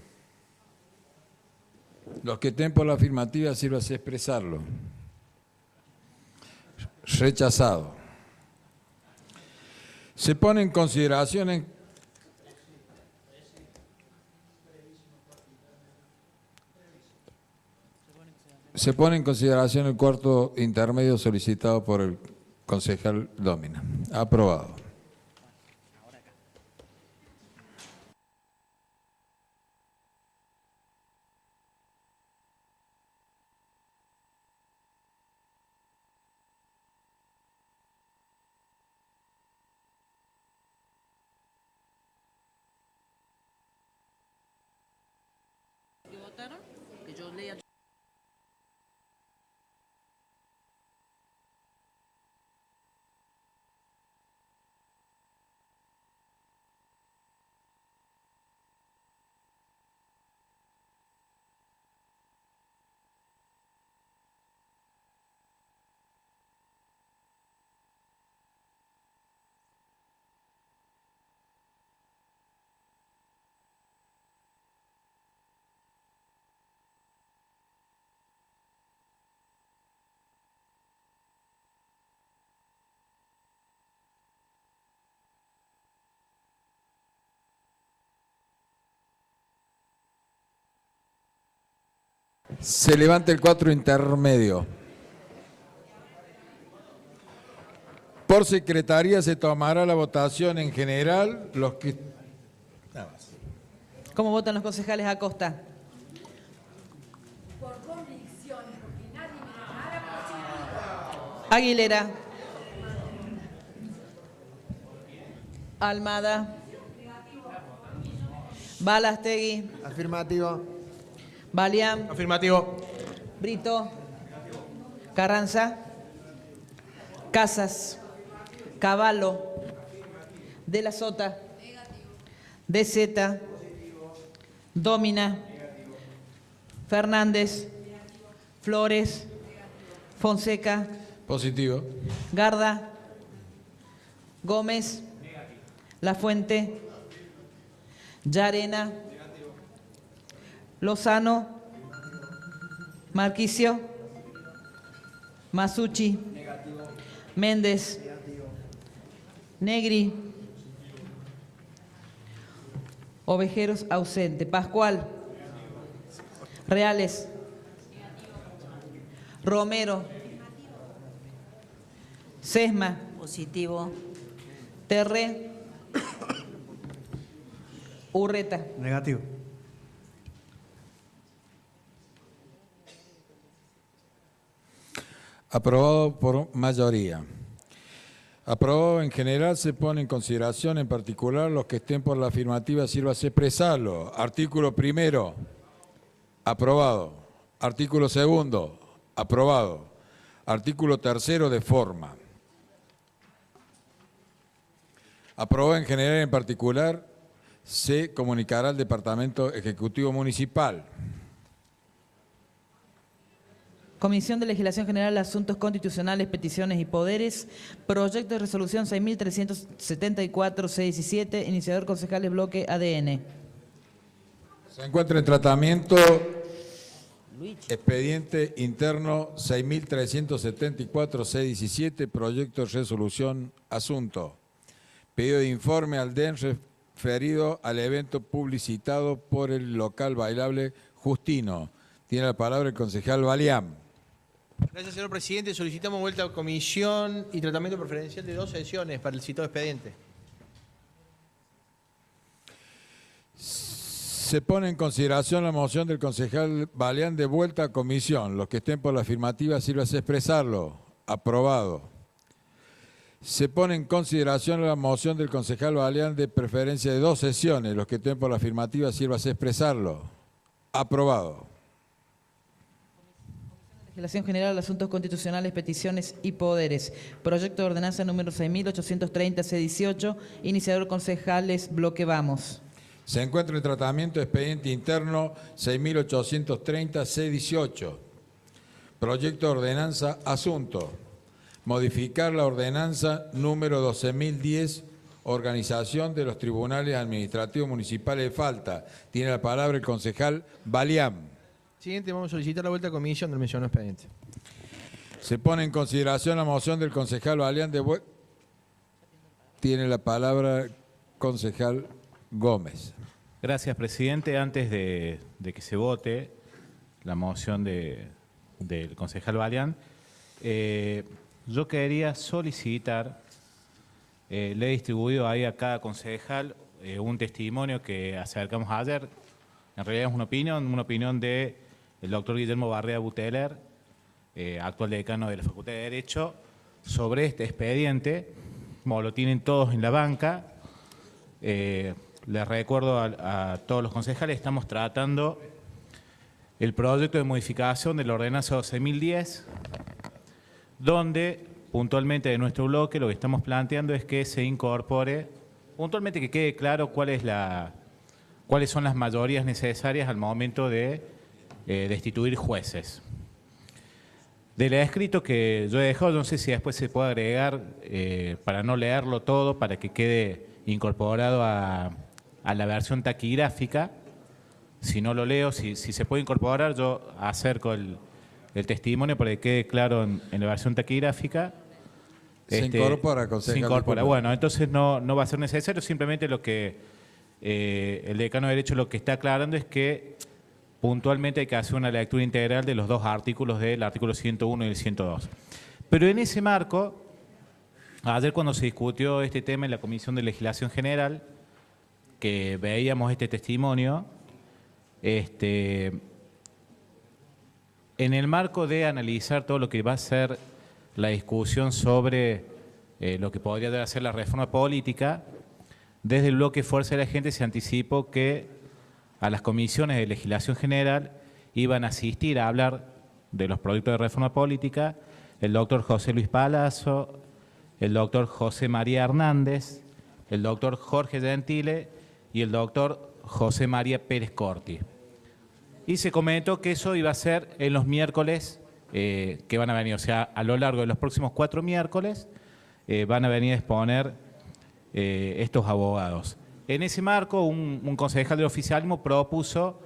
Los que estén por la afirmativa, sírvase a expresarlo. Rechazado. Se pone en consideración el cuarto intermedio solicitado por el concejal Dómina. Aprobado. Se levanta el 4 intermedio. Por secretaría se tomará la votación en general. Los que... Nada más. ¿Cómo votan los concejales Acosta? Por convicción, porque nadie me dejara positivo. Aguilera. Almada. Balastegui. Afirmativo. Balián. Afirmativo. Brito. Carranza. Casas. Cavallo. De la Sota. De Zeta. Dómina. Fernández. Flores. Fonseca. Positivo. Garda. Gómez. La Fuente. Llarena. Lozano. Marquicio. Masucci. Méndez. Negri. Ovejeros ausente. Pascual. Reales. Romero. Sesma. Positivo. Terré. Urreta. Negativo. Aprobado por mayoría. Aprobado en general, se pone en consideración en particular los que estén por la afirmativa, sírvase expresarlo. Artículo primero, aprobado. Artículo segundo, aprobado. Artículo tercero, de forma. Aprobado en general, en particular, se comunicará al Departamento Ejecutivo Municipal. Comisión de Legislación General de Asuntos Constitucionales, Peticiones y Poderes. Proyecto de resolución 6.374-C17. Iniciador concejales bloque ADN. Se encuentra en tratamiento expediente interno 6.374-C17, proyecto de resolución asunto. Pedido de informe al DEN referido al evento publicitado por el local bailable Justino. Tiene la palabra el concejal Balián. Gracias, señor presidente. Solicitamos vuelta a comisión y tratamiento preferencial de 2 sesiones para el citado expediente. Se pone en consideración la moción del concejal Balián de vuelta a comisión. Los que estén por la afirmativa, sírvase a expresarlo. Aprobado. Se pone en consideración la moción del concejal Balián de preferencia de 2 sesiones. Los que estén por la afirmativa, sírvase a expresarlo. Aprobado. Legislación General de Asuntos Constitucionales, Peticiones y Poderes. Proyecto de ordenanza número 6.830-C18. Iniciador concejales bloque Vamos. Se encuentra en tratamiento expediente interno 6.830-C18. Proyecto de ordenanza asunto. Modificar la ordenanza número 12.010 organización de los tribunales administrativos municipales de falta. Tiene la palabra el concejal Balián. Siguiente, vamos a solicitar la vuelta a comisión del mencionado expediente. Se pone en consideración la moción del concejal Balián de vuelta. Tiene la palabra el concejal Gómez. Gracias, presidente. Antes de que se vote la moción del concejal Balián, yo quería solicitar, le he distribuido ahí a cada concejal un testimonio que acercamos ayer. En realidad es una opinión del doctor Guillermo Barrea Buteler, actual decano de la Facultad de Derecho, sobre este expediente. Como lo tienen todos en la banca, les recuerdo a todos los concejales, estamos tratando el proyecto de modificación de la ordenanza 12.010, donde puntualmente de nuestro bloque lo que estamos planteando es que se incorpore, puntualmente que quede claro cuáles son las mayorías necesarias al momento de destituir jueces. Del escrito que yo he dejado, no sé si después se puede agregar, para no leerlo todo, para que quede incorporado a la versión taquigráfica. Si no lo leo, si se puede incorporar, yo acerco el testimonio para que quede claro en la versión taquigráfica. Se incorpora, concejal. Se incorpora. Disculpe. Bueno, entonces no va a ser necesario, simplemente lo que el decano de Derecho lo que está aclarando es que puntualmente hay que hacer una lectura integral de los dos artículos del artículo 101 y el 102. Pero en ese marco, ayer cuando se discutió este tema en la Comisión de Legislación General, que veíamos este testimonio, en el marco de analizar todo lo que va a ser la discusión sobre lo que podría ser la reforma política, desde el bloque Fuerza de la Gente se anticipó que a las comisiones de legislación general iban a asistir a hablar de los proyectos de reforma política el doctor José Luis Palazzo, el doctor José María Hernández, el doctor Jorge Gentile y el doctor José María Pérez Corti. Y se comentó que eso iba a ser en los miércoles que van a venir, o sea, a lo largo de los próximos 4 miércoles van a venir a exponer estos abogados. En ese marco, un concejal del oficialismo propuso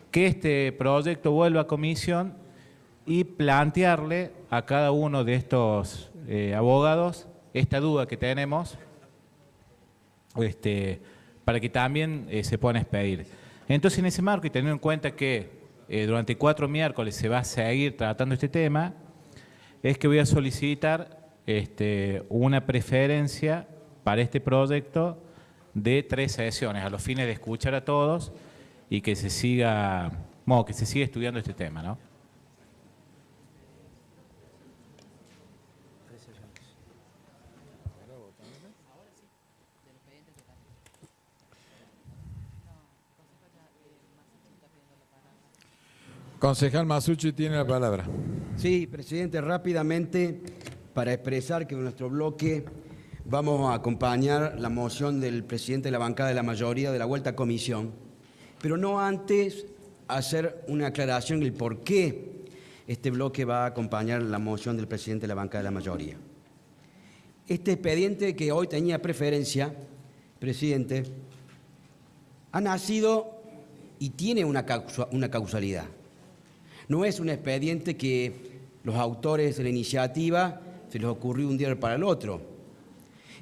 que este proyecto vuelva a comisión y plantearle a cada uno de estos abogados esta duda que tenemos para que también se puedan expedir. Entonces, en ese marco, y teniendo en cuenta que durante 4 miércoles se va a seguir tratando este tema, es que voy a solicitar una preferencia para este proyecto de 3 sesiones, a los fines de escuchar a todos y que se siga estudiando este tema, ¿no? Concejal Masucci tiene la palabra. Sí, presidente, rápidamente para expresar que en nuestro bloque vamos a acompañar la moción del presidente de la bancada de la mayoría de la vuelta a comisión, pero no antes hacer una aclaración del por qué este bloque va a acompañar la moción del presidente de la bancada de la mayoría. Este expediente que hoy tenía preferencia, presidente, ha nacido y tiene una causalidad. No es un expediente que los autores de la iniciativa se les ocurrió un día para el otro.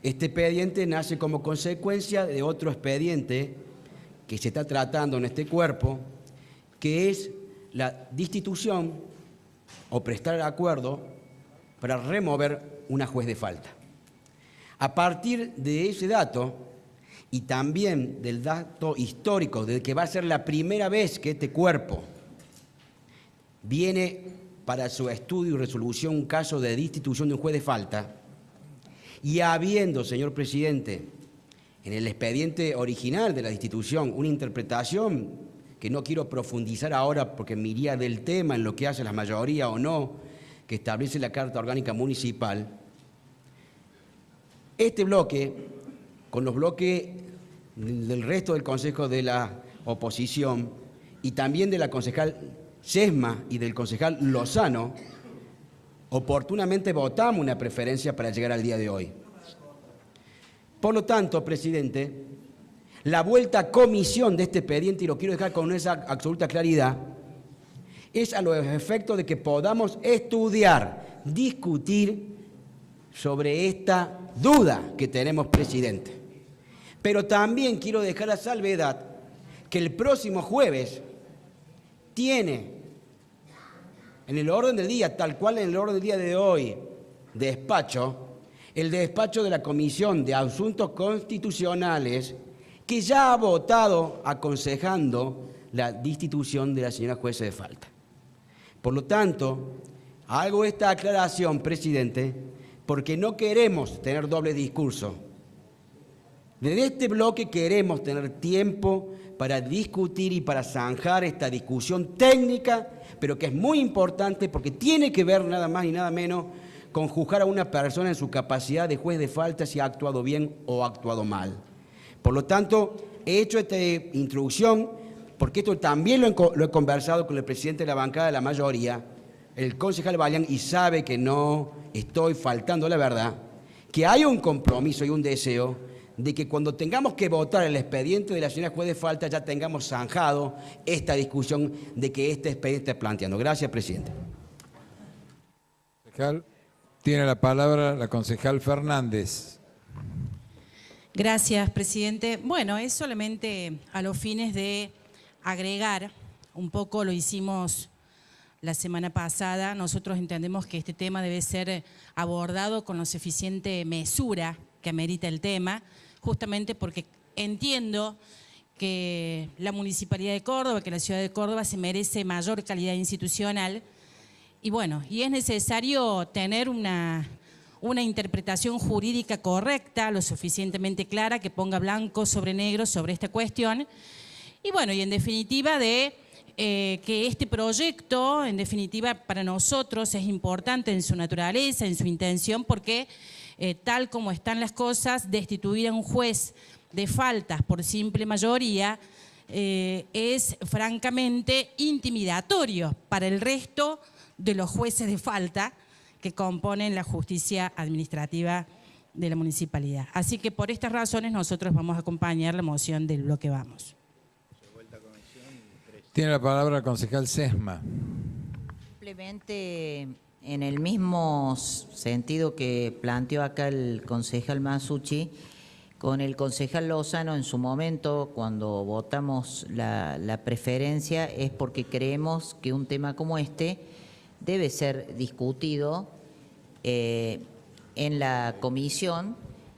Este expediente nace como consecuencia de otro expediente que se está tratando en este cuerpo, que es la destitución o prestar el acuerdo para remover una juez de falta. A partir de ese dato y también del dato histórico de que va a ser la primera vez que este cuerpo viene para su estudio y resolución un caso de destitución de un juez de falta, y habiendo, señor presidente, en el expediente original de la destitución una interpretación que no quiero profundizar ahora porque me iría del tema en lo que hace la mayoría o no, que establece la Carta Orgánica Municipal, este bloque, con los bloques del resto del Consejo de la Oposición y también de la concejal Sesma y del concejal Lozano, oportunamente votamos una preferencia para llegar al día de hoy. Por lo tanto, presidente, la vuelta a comisión de este expediente, y lo quiero dejar con esa absoluta claridad, es a los efectos de que podamos estudiar, discutir sobre esta duda que tenemos, presidente. Pero también quiero dejar la salvedad que el próximo jueves tiene en el orden del día, tal cual en el orden del día de hoy, el despacho de la Comisión de Asuntos Constitucionales, que ya ha votado aconsejando la destitución de la señora jueza de falta. Por lo tanto, hago esta aclaración, presidente, porque no queremos tener doble discurso. Desde este bloque queremos tener tiempo para discutir y para zanjar esta discusión técnica, pero que es muy importante porque tiene que ver nada más y nada menos con juzgar a una persona en su capacidad de juez de falta si ha actuado bien o ha actuado mal. Por lo tanto, he hecho esta introducción porque esto también lo he conversado con el presidente de la bancada de la mayoría, el concejal Valian, y sabe que no estoy faltando la verdad, que hay un compromiso y un deseo de que cuando tengamos que votar el expediente de la señora juez de falta ya tengamos zanjado esta discusión de que este expediente está planteando. Gracias, presidente. Concejal, tiene la palabra la concejal Fernández. Gracias, presidente. Bueno, es solamente a los fines de agregar, un poco lo hicimos la semana pasada, nosotros entendemos que este tema debe ser abordado con la suficiente mesura que amerita el tema, justamente porque entiendo que la Municipalidad de Córdoba, que la Ciudad de Córdoba se merece mayor calidad institucional y bueno, y es necesario tener una interpretación jurídica correcta, lo suficientemente clara, que ponga blanco sobre negro sobre esta cuestión y bueno, y en definitiva que este proyecto, en definitiva para nosotros es importante en su naturaleza, en su intención, porque tal como están las cosas, destituir a un juez de faltas por simple mayoría es francamente intimidatorio para el resto de los jueces de falta que componen la justicia administrativa de la municipalidad. Así que por estas razones nosotros vamos a acompañar la moción del bloque Vamos. Tiene la palabra el concejal Sesma. Simplemente en el mismo sentido que planteó acá el concejal Masucci, con el concejal Lozano en su momento, cuando votamos la preferencia, es porque creemos que un tema como este debe ser discutido en la comisión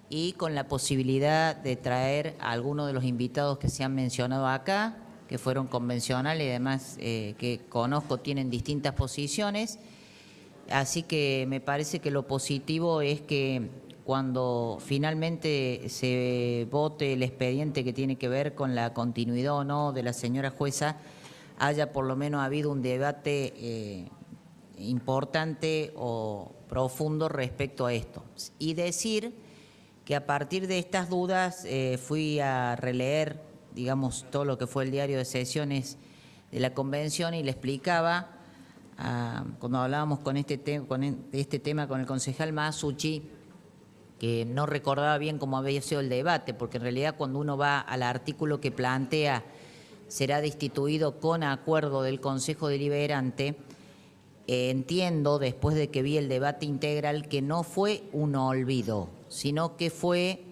y con la posibilidad de traer a algunos de los invitados que se han mencionado acá, que fueron convencionales y además que conozco tienen distintas posiciones. Así que me parece que lo positivo es que cuando finalmente se vote el expediente que tiene que ver con la continuidad o no de la señora jueza, haya por lo menos habido un debate importante o profundo respecto a esto. Y decir que a partir de estas dudas fui a releer, digamos, todo lo que fue el diario de sesiones de la convención y le explicaba, cuando hablábamos con este tema con el concejal Masucci, que no recordaba bien cómo había sido el debate, porque en realidad cuando uno va al artículo que plantea será destituido con acuerdo del Consejo Deliberante, entiendo, después de que vi el debate integral, que no fue un olvido, sino que fue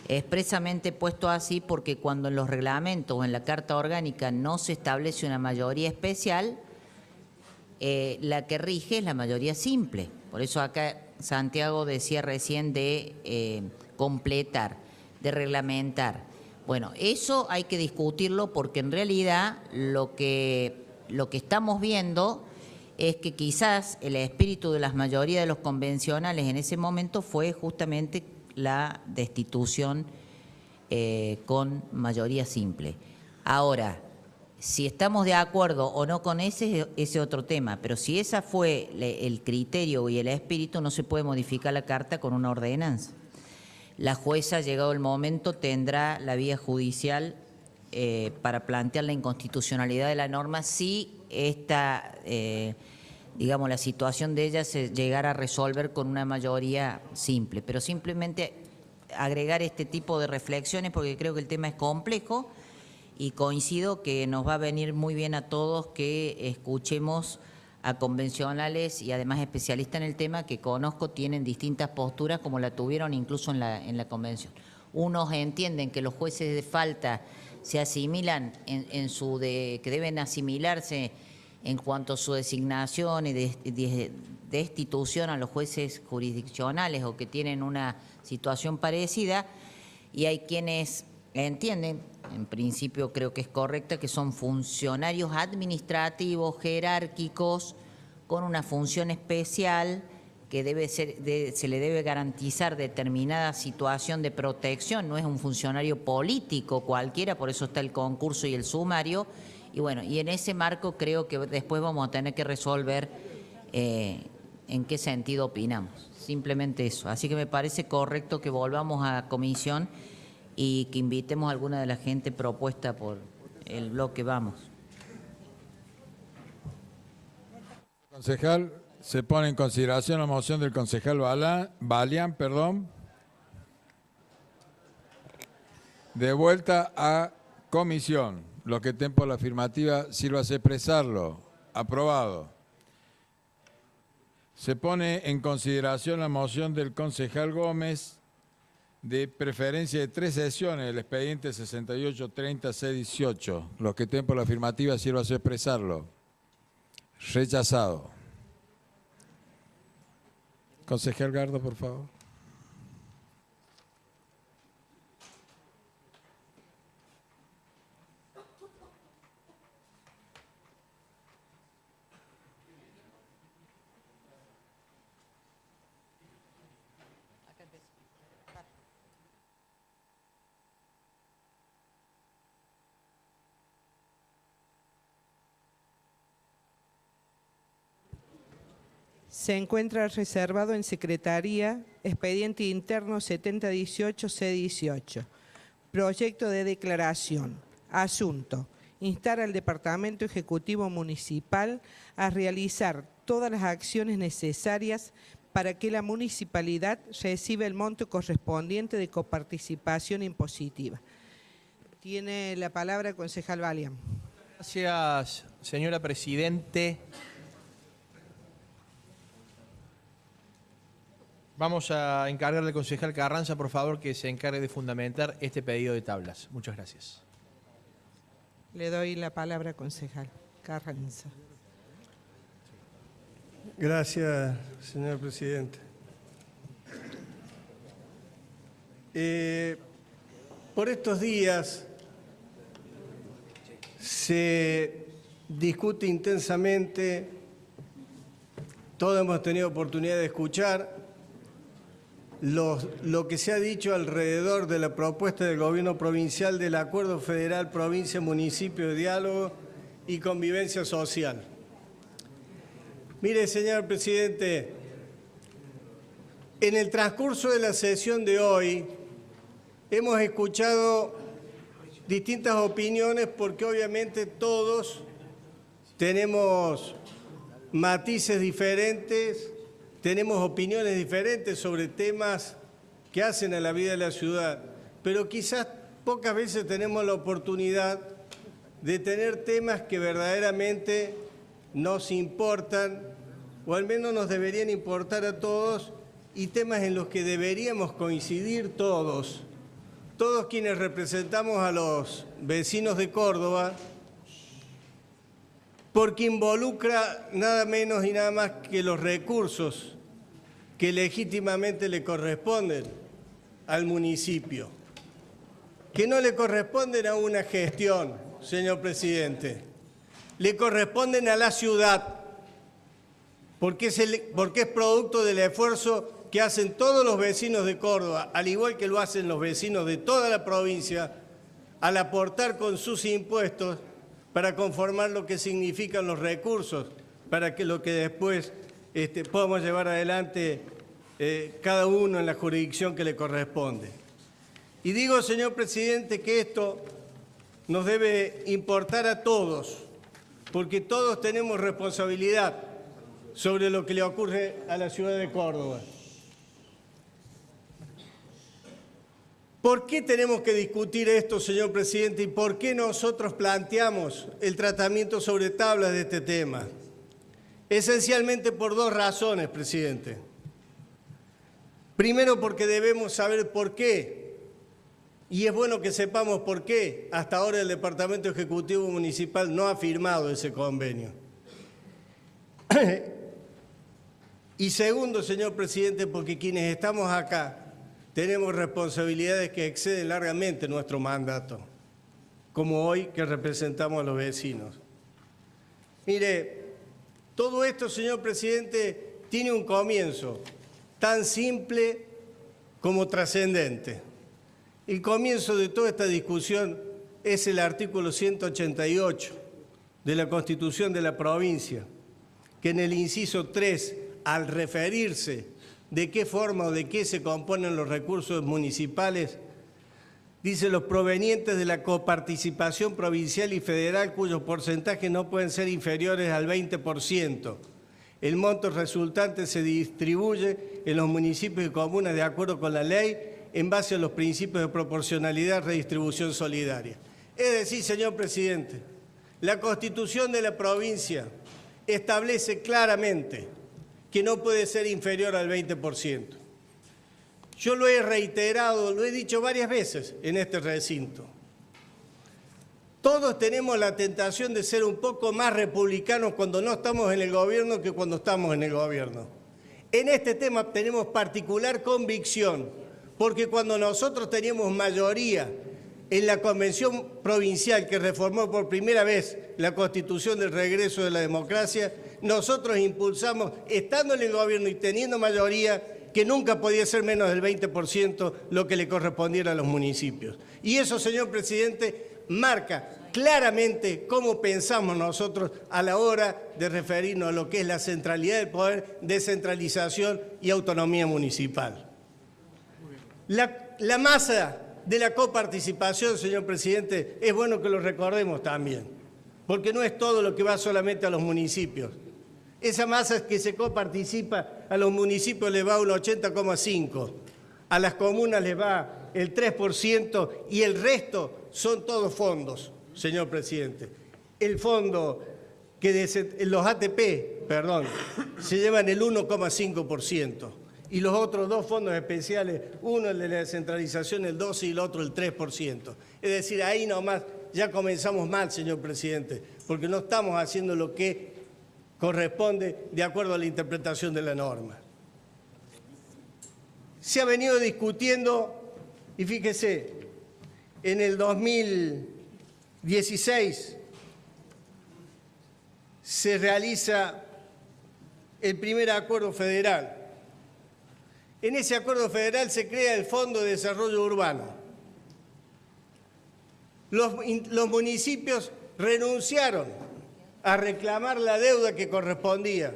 expresamente puesto así porque cuando en los reglamentos o en la Carta Orgánica no se establece una mayoría especial, la que rige es la mayoría simple. Por eso acá Santiago decía recién de completar, de reglamentar. Bueno, eso hay que discutirlo porque en realidad lo que estamos viendo es que quizás el espíritu de las mayorías de los convencionales en ese momento fue justamente la destitución con mayoría simple. Ahora, si estamos de acuerdo o no con ese otro tema, pero si ese fue el criterio y el espíritu, no se puede modificar la carta con una ordenanza. La jueza, llegado el momento, tendrá la vía judicial para plantear la inconstitucionalidad de la norma si esta, digamos, la situación de ella se llegara a resolver con una mayoría simple. Pero simplemente agregar este tipo de reflexiones porque creo que el tema es complejo y coincido que nos va a venir muy bien a todos que escuchemos a convencionales y además especialistas en el tema que conozco tienen distintas posturas como la tuvieron incluso en la convención. Unos entienden que los jueces de falta se asimilan que deben asimilarse en cuanto a su designación y destitución a los jueces jurisdiccionales o que tienen una situación parecida, y hay quienes entienden, en principio creo que es correcta, que son funcionarios administrativos, jerárquicos, con una función especial que se le debe garantizar determinada situación de protección, no es un funcionario político cualquiera, por eso está el concurso y el sumario, y bueno, y en ese marco creo que después vamos a tener que resolver en qué sentido opinamos, simplemente eso. Así que me parece correcto que volvamos a comisión y que invitemos a alguna de la gente propuesta por el bloque Vamos. Concejal, se pone en consideración la moción del concejal Balián, de vuelta a comisión. Los que estén por la afirmativa, sírvase expresarlo. Aprobado. Se pone en consideración la moción del concejal Gómez de preferencia de 3 sesiones del expediente 6830C18. Los que estén por la afirmativa, sírvase expresarlo. Rechazado. Concejal Gardo, por favor. Se encuentra reservado en Secretaría, expediente interno 7018-C18. Proyecto de declaración. Asunto. Instar al Departamento Ejecutivo Municipal a realizar todas las acciones necesarias para que la municipalidad reciba el monto correspondiente de coparticipación impositiva. Tiene la palabra el concejal Balián. Gracias, señora Presidente. Vamos a encargarle al concejal Carranza, por favor, que se encargue de fundamentar este pedido de tablas. Muchas gracias. Le doy la palabra al concejal Carranza. Gracias, señor presidente. Por estos días se discute intensamente, todos hemos tenido oportunidad de escuchar lo que se ha dicho alrededor de la propuesta del gobierno provincial del Acuerdo Federal Provincia-Municipio de Diálogo y Convivencia Social. Mire, señor presidente, en el transcurso de la sesión de hoy hemos escuchado distintas opiniones porque obviamente todos tenemos matices diferentes, tenemos opiniones diferentes sobre temas que hacen a la vida de la ciudad, pero quizás pocas veces tenemos la oportunidad de tener temas que verdaderamente nos importan, o al menos nos deberían importar a todos, y temas en los que deberíamos coincidir todos quienes representamos a los vecinos de Córdoba, porque involucra nada menos y nada más que los recursos que legítimamente le corresponden al municipio, que no le corresponden a una gestión, señor presidente, le corresponden a la ciudad, porque es producto del esfuerzo que hacen todos los vecinos de Córdoba, al igual que lo hacen los vecinos de toda la provincia, al aportar con sus impuestos para conformar lo que significan los recursos, para que lo que después podamos llevar adelante cada uno en la jurisdicción que le corresponde. Y digo, señor presidente, que esto nos debe importar a todos, porque todos tenemos responsabilidad sobre lo que le ocurre a la ciudad de Córdoba. ¿Por qué tenemos que discutir esto, señor presidente, y por qué nosotros planteamos el tratamiento sobre tablas de este tema? Esencialmente por dos razones, presidente. Primero, porque debemos saber por qué, y es bueno que sepamos por qué hasta ahora el Departamento Ejecutivo Municipal no ha firmado ese convenio. Y segundo, señor presidente, porque quienes estamos acá tenemos responsabilidades que exceden largamente nuestro mandato, como hoy que representamos a los vecinos. Mire, todo esto, señor presidente, tiene un comienzo tan simple como trascendente. El comienzo de toda esta discusión es el artículo 188 de la Constitución de la provincia, que en el inciso 3, al referirse de qué forma o de qué se componen los recursos municipales, dice los provenientes de la coparticipación provincial y federal cuyos porcentajes no pueden ser inferiores al 20%. El monto resultante se distribuye en los municipios y comunas de acuerdo con la ley en base a los principios de proporcionalidad y redistribución solidaria. Es decir, señor presidente, la Constitución de la provincia establece claramente que no puede ser inferior al 20%. Yo lo he reiterado, lo he dicho varias veces en este recinto. Todos tenemos la tentación de ser un poco más republicanos cuando no estamos en el gobierno que cuando estamos en el gobierno. En este tema tenemos particular convicción, porque cuando nosotros teníamos mayoría en la Convención Provincial que reformó por primera vez la Constitución del regreso de la democracia, nosotros impulsamos, estando en el gobierno y teniendo mayoría, que nunca podía ser menos del 20% lo que le correspondiera a los municipios. Y eso, señor presidente, marca claramente cómo pensamos nosotros a la hora de referirnos a lo que es la centralidad del poder, descentralización y autonomía municipal. La masa de la coparticipación, señor presidente, es bueno que lo recordemos también, porque no es todo lo que va solamente a los municipios. Esa masa que se coparticipa, a los municipios les va un 80,5%, a las comunas les va el 3% y el resto son todos fondos, señor presidente. El fondo que los ATP, se llevan el 1,5%. Y los otros dos fondos especiales, uno el de la descentralización, el 12%, y el otro el 3%. Es decir, ahí nomás ya comenzamos mal, señor presidente, porque no estamos haciendo lo que corresponde de acuerdo a la interpretación de la norma. Se ha venido discutiendo, y fíjese, en el 2016 se realiza el primer acuerdo federal. En ese acuerdo federal se crea el Fondo de Desarrollo Urbano. Los municipios renunciaron a reclamar la deuda que correspondía.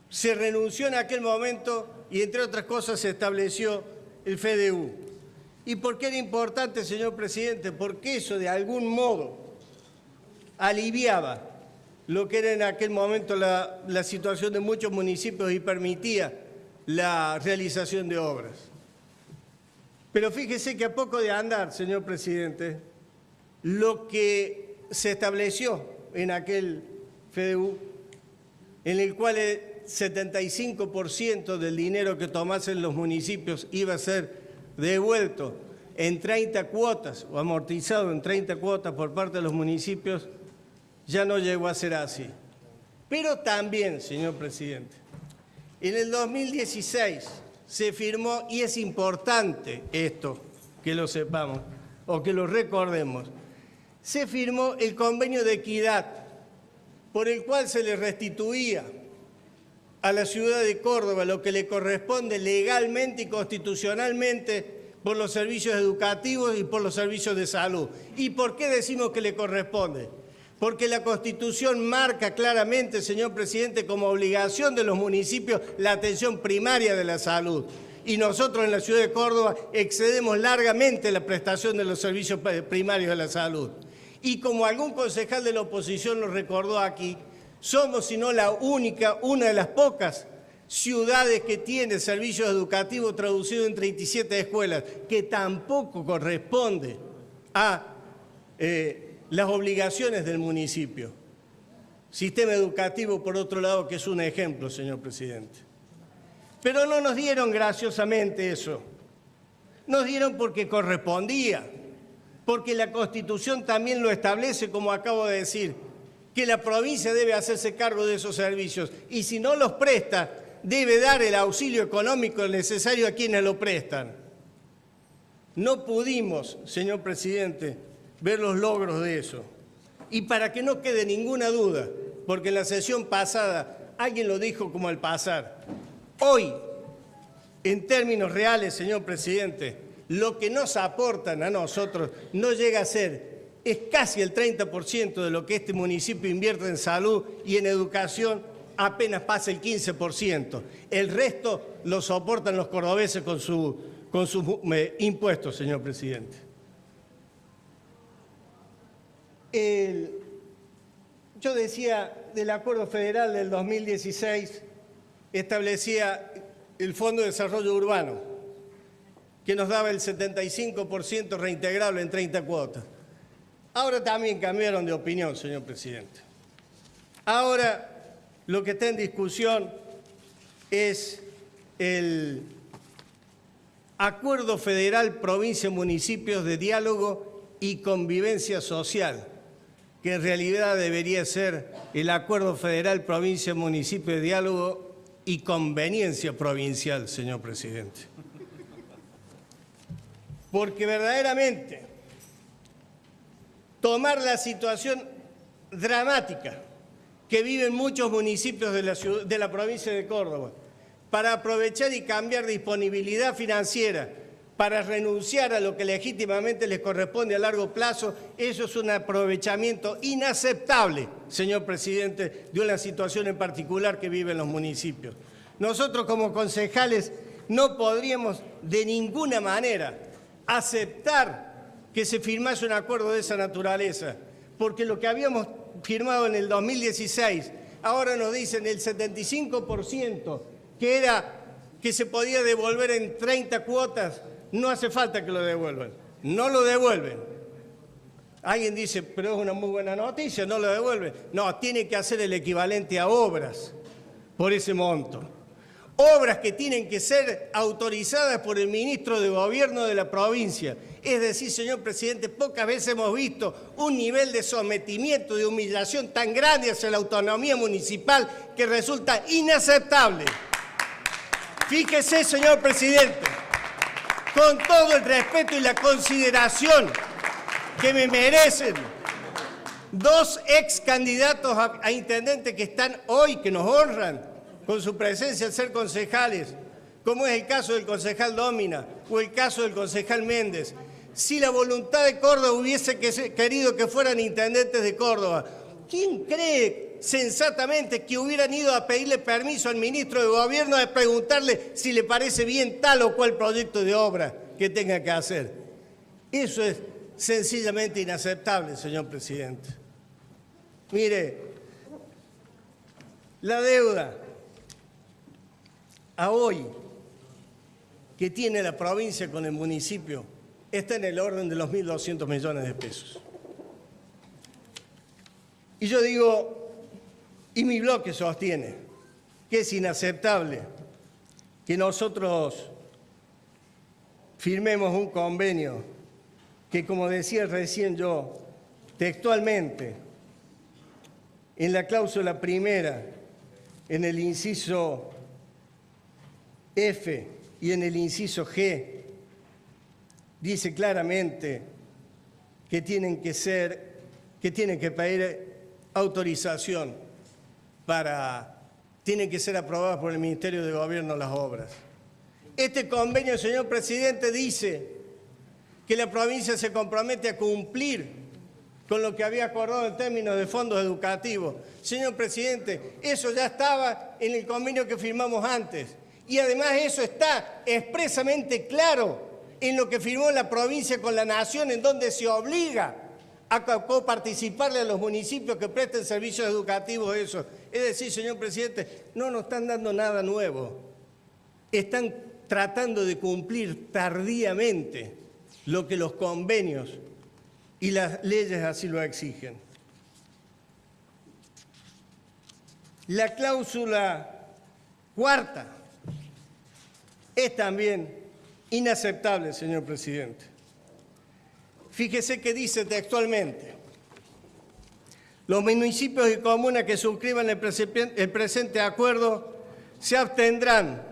Se renunció en aquel momento y, entre otras cosas, se estableció el FDU. ¿Y por qué era importante, señor presidente? Porque eso, de algún modo, aliviaba lo que era en aquel momento la situación de muchos municipios y permitía la realización de obras. Pero fíjese que a poco de andar, señor presidente, lo que se estableció en aquel FDU, en el cual el 75% del dinero que tomasen los municipios iba a ser devuelto en 30 cuotas o amortizado en 30 cuotas por parte de los municipios, ya no llegó a ser así. Pero también, señor presidente, en el 2016 se firmó, y es importante esto que lo sepamos o que lo recordemos, se firmó el convenio de equidad por el cual se le restituía a la ciudad de Córdoba lo que le corresponde legalmente y constitucionalmente por los servicios educativos y por los servicios de salud. ¿Y por qué decimos que le corresponde? Porque la Constitución marca claramente, señor presidente, como obligación de los municipios la atención primaria de la salud. Y nosotros en la ciudad de Córdoba excedemos largamente la prestación de los servicios primarios de la salud. Y como algún concejal de la oposición lo recordó aquí, somos, si no la única, una de las pocas ciudades que tienen servicios educativos traducidos en 37 escuelas, que tampoco corresponde a las obligaciones del municipio. Sistema educativo, por otro lado, que es un ejemplo, señor presidente. Pero no nos dieron graciosamente eso. Nos dieron porque correspondía, porque la Constitución también lo establece, como acabo de decir, que la provincia debe hacerse cargo de esos servicios y si no los presta, debe dar el auxilio económico necesario a quienes lo prestan. No pudimos, señor presidente, ver los logros de eso. Y para que no quede ninguna duda, porque en la sesión pasada alguien lo dijo como al pasar, hoy, en términos reales, señor presidente, lo que nos aportan a nosotros no llega a ser, es casi el 30% de lo que este municipio invierte en salud y en educación, apenas pasa el 15%. El resto lo soportan los cordobeses con sus impuestos, señor presidente. Yo decía, del acuerdo federal del 2016 establecía el Fondo de Desarrollo Urbano, que nos daba el 75% reintegrable en 30 cuotas. Ahora también cambiaron de opinión, señor presidente. Ahora lo que está en discusión es el Acuerdo Federal Provincia-Municipios de Diálogo y Convivencia Social, que en realidad debería ser el Acuerdo Federal Provincia-Municipio de Diálogo y Conveniencia Provincial, señor presidente. Porque verdaderamente tomar la situación dramática que viven muchos municipios de la provincia de Córdoba para aprovechar y cambiar disponibilidad financiera para renunciar a lo que legítimamente les corresponde a largo plazo, eso es un aprovechamiento inaceptable, señor presidente, de una situación en particular que viven los municipios. Nosotros como concejales no podríamos de ninguna manera aceptar que se firmase un acuerdo de esa naturaleza, porque lo que habíamos firmado en el 2016, ahora nos dicen el 75% que se podía devolver en 30 cuotas, no hace falta que lo devuelvan, no lo devuelven. Alguien dice, pero es una muy buena noticia, no lo devuelven. No, tiene que hacer el equivalente a obras por ese monto. Obras que tienen que ser autorizadas por el ministro de Gobierno de la provincia. Es decir, señor presidente, pocas veces hemos visto un nivel de sometimiento, de humillación tan grande hacia la autonomía municipal que resulta inaceptable. Fíjese, señor presidente, con todo el respeto y la consideración que me merecen dos ex candidatos a intendente que están hoy, que nos honran con su presencia al ser concejales, como es el caso del concejal Dómina o el caso del concejal Méndez. Si la voluntad de Córdoba hubiese querido que fueran intendentes de Córdoba, ¿quién cree sensatamente que hubieran ido a pedirle permiso al ministro de Gobierno a preguntarle si le parece bien tal o cual proyecto de obra que tenga que hacer? Eso es sencillamente inaceptable, señor presidente. Mire, la deuda a hoy que tiene la provincia con el municipio está en el orden de los 1.200 millones de pesos. Y yo digo, y mi bloque sostiene que es inaceptable que nosotros firmemos un convenio que, como decía recién yo, textualmente, en la cláusula primera, en el inciso F y en el inciso G, dice claramente que tienen que pedir autorización tienen que ser aprobadas por el Ministerio de Gobierno las obras. Este convenio, señor presidente, dice que la provincia se compromete a cumplir con lo que había acordado en términos de fondos educativos. Señor presidente, eso ya estaba en el convenio que firmamos antes. Y además eso está expresamente claro en lo que firmó la provincia con la Nación, en donde se obliga a coparticiparle a los municipios que presten servicios educativos esos. Es decir, señor presidente, no nos están dando nada nuevo. Están tratando de cumplir tardíamente lo que los convenios y las leyes así lo exigen. La cláusula cuarta es también inaceptable, señor presidente. Fíjese que dice textualmente: los municipios y comunas que suscriban el presente acuerdo se abstendrán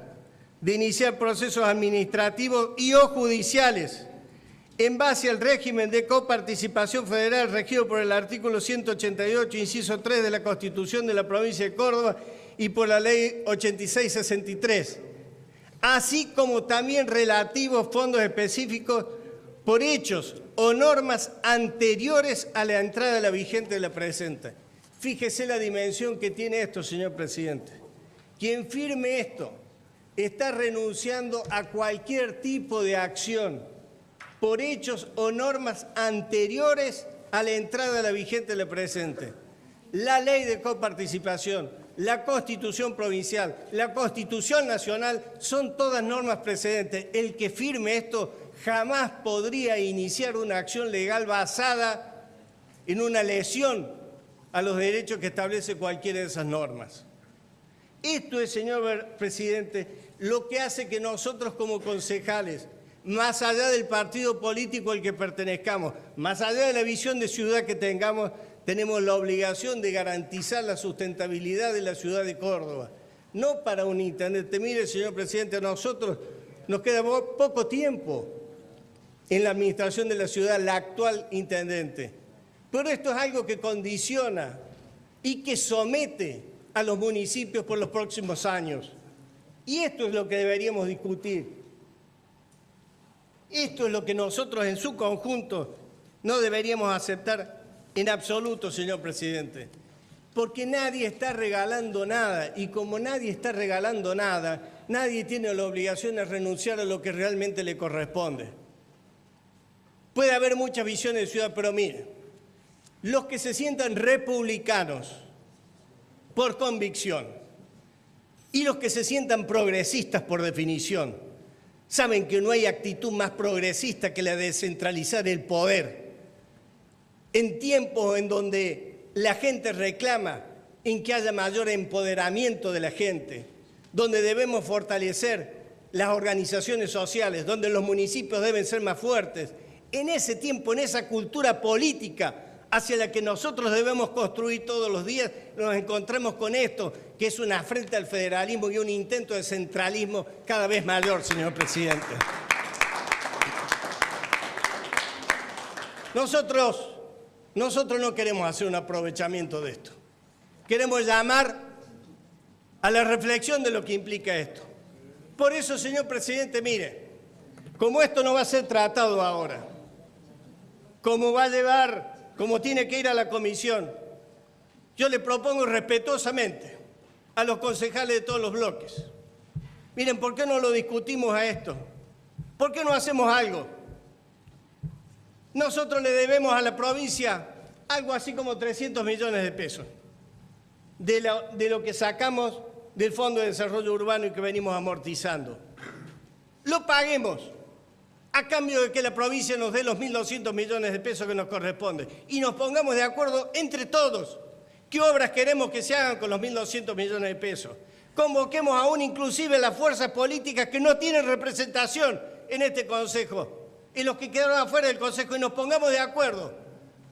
de iniciar procesos administrativos y o judiciales en base al régimen de coparticipación federal regido por el artículo 188, inciso 3 de la Constitución de la provincia de Córdoba y por la Ley 8663, así como también relativos fondos específicos por hechos o normas anteriores a la entrada de la vigente de la presente. Fíjese la dimensión que tiene esto, señor presidente. Quien firme esto está renunciando a cualquier tipo de acción por hechos o normas anteriores a la entrada de la vigente de la presente. La ley de coparticipación, la Constitución provincial, la Constitución nacional, son todas normas precedentes. El que firme esto jamás podría iniciar una acción legal basada en una lesión a los derechos que establece cualquiera de esas normas. Esto es, señor presidente, lo que hace que nosotros como concejales, más allá del partido político al que pertenezcamos, más allá de la visión de ciudad que tengamos, tenemos la obligación de garantizar la sustentabilidad de la ciudad de Córdoba. No para un intendente. Mire, señor presidente, a nosotros nos queda poco tiempo en la administración de la ciudad, la actual intendente. Pero esto es algo que condiciona y que somete a los municipios por los próximos años. Y esto es lo que deberíamos discutir. Esto es lo que nosotros en su conjunto no deberíamos aceptar en absoluto, señor presidente. Porque nadie está regalando nada, y como nadie está regalando nada, nadie tiene la obligación de renunciar a lo que realmente le corresponde. Puede haber muchas visiones de ciudad, pero mire, los que se sientan republicanos por convicción y los que se sientan progresistas por definición, saben que no hay actitud más progresista que la de descentralizar el poder. En tiempos en donde la gente reclama en que haya mayor empoderamiento de la gente, donde debemos fortalecer las organizaciones sociales, donde los municipios deben ser más fuertes, en ese tiempo, en esa cultura política hacia la que nosotros debemos construir todos los días, nos encontramos con esto, que es una afrenta al federalismo y un intento de centralismo cada vez mayor, señor presidente. Nosotros no queremos hacer un aprovechamiento de esto. Queremos llamar a la reflexión de lo que implica esto. Por eso, señor presidente, mire, como esto no va a ser tratado ahora, como tiene que ir a la comisión, yo le propongo respetuosamente a los concejales de todos los bloques. Miren, ¿por qué no lo discutimos a esto? ¿Por qué no hacemos algo? Nosotros le debemos a la provincia algo así como 300 millones de pesos de lo que sacamos del Fondo de Desarrollo Urbano y que venimos amortizando. Lo paguemos a cambio de que la provincia nos dé los 1.200 millones de pesos que nos corresponde y nos pongamos de acuerdo entre todos qué obras queremos que se hagan con los 1.200 millones de pesos. Convoquemos aún inclusive las fuerzas políticas que no tienen representación en este Consejo y los que quedaron afuera del Consejo y nos pongamos de acuerdo.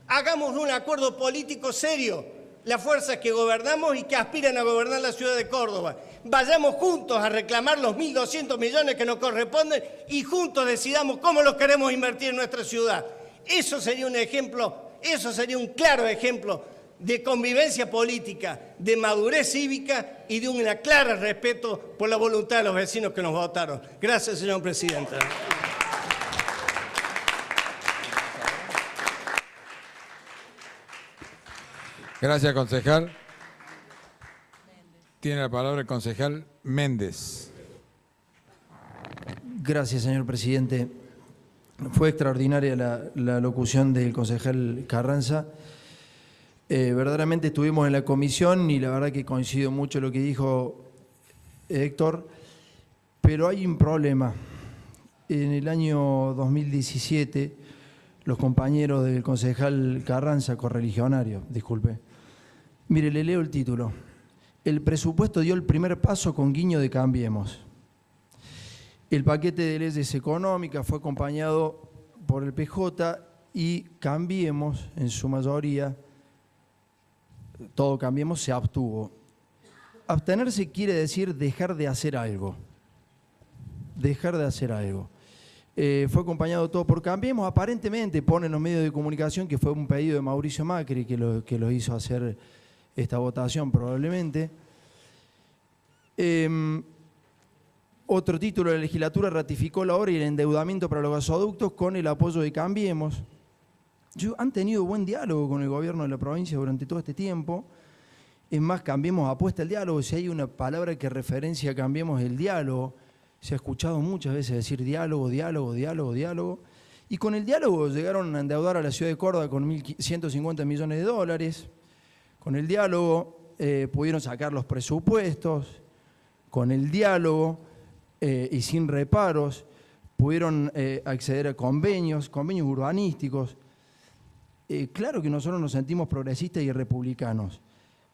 Hagamos un acuerdo político serio, las fuerzas que gobernamos y que aspiran a gobernar la ciudad de Córdoba. Vayamos juntos a reclamar los 1.200 millones que nos corresponden y juntos decidamos cómo los queremos invertir en nuestra ciudad. Eso sería un ejemplo, eso sería un claro ejemplo de convivencia política, de madurez cívica y de un claro respeto por la voluntad de los vecinos que nos votaron. Gracias, señor presidente. Gracias, concejal. Tiene la palabra el concejal Méndez. Gracias, señor presidente. Fue extraordinaria la locución del concejal Carranza. Verdaderamente estuvimos en la comisión y la verdad que coincido mucho en lo que dijo Héctor, pero hay un problema. En el año 2017, los compañeros del concejal Carranza, correligionario, disculpe, mire, le leo el título. El presupuesto dio el primer paso con guiño de Cambiemos. El paquete de leyes económicas fue acompañado por el PJ y Cambiemos, en su mayoría, todo Cambiemos, se abstuvo. Abstenerse quiere decir dejar de hacer algo. Dejar de hacer algo. Fue acompañado todo por Cambiemos. Aparentemente ponen los medios de comunicación que fue un pedido de Mauricio Macri que lo hizo hacer esta votación probablemente. Otro título de la legislatura ratificó la obra y el endeudamiento para los gasoductos con el apoyo de Cambiemos. Han tenido buen diálogo con el gobierno de la provincia durante todo este tiempo. Es más, Cambiemos apuesta al diálogo. Si hay una palabra que referencia a Cambiemos, el diálogo. Se ha escuchado muchas veces decir diálogo, diálogo, diálogo, diálogo. Y con el diálogo llegaron a endeudar a la ciudad de Córdoba con 1.150 millones de dólares. Con el diálogo pudieron sacar los presupuestos. Con el diálogo y sin reparos pudieron acceder a convenios urbanísticos. Claro que nosotros nos sentimos progresistas y republicanos,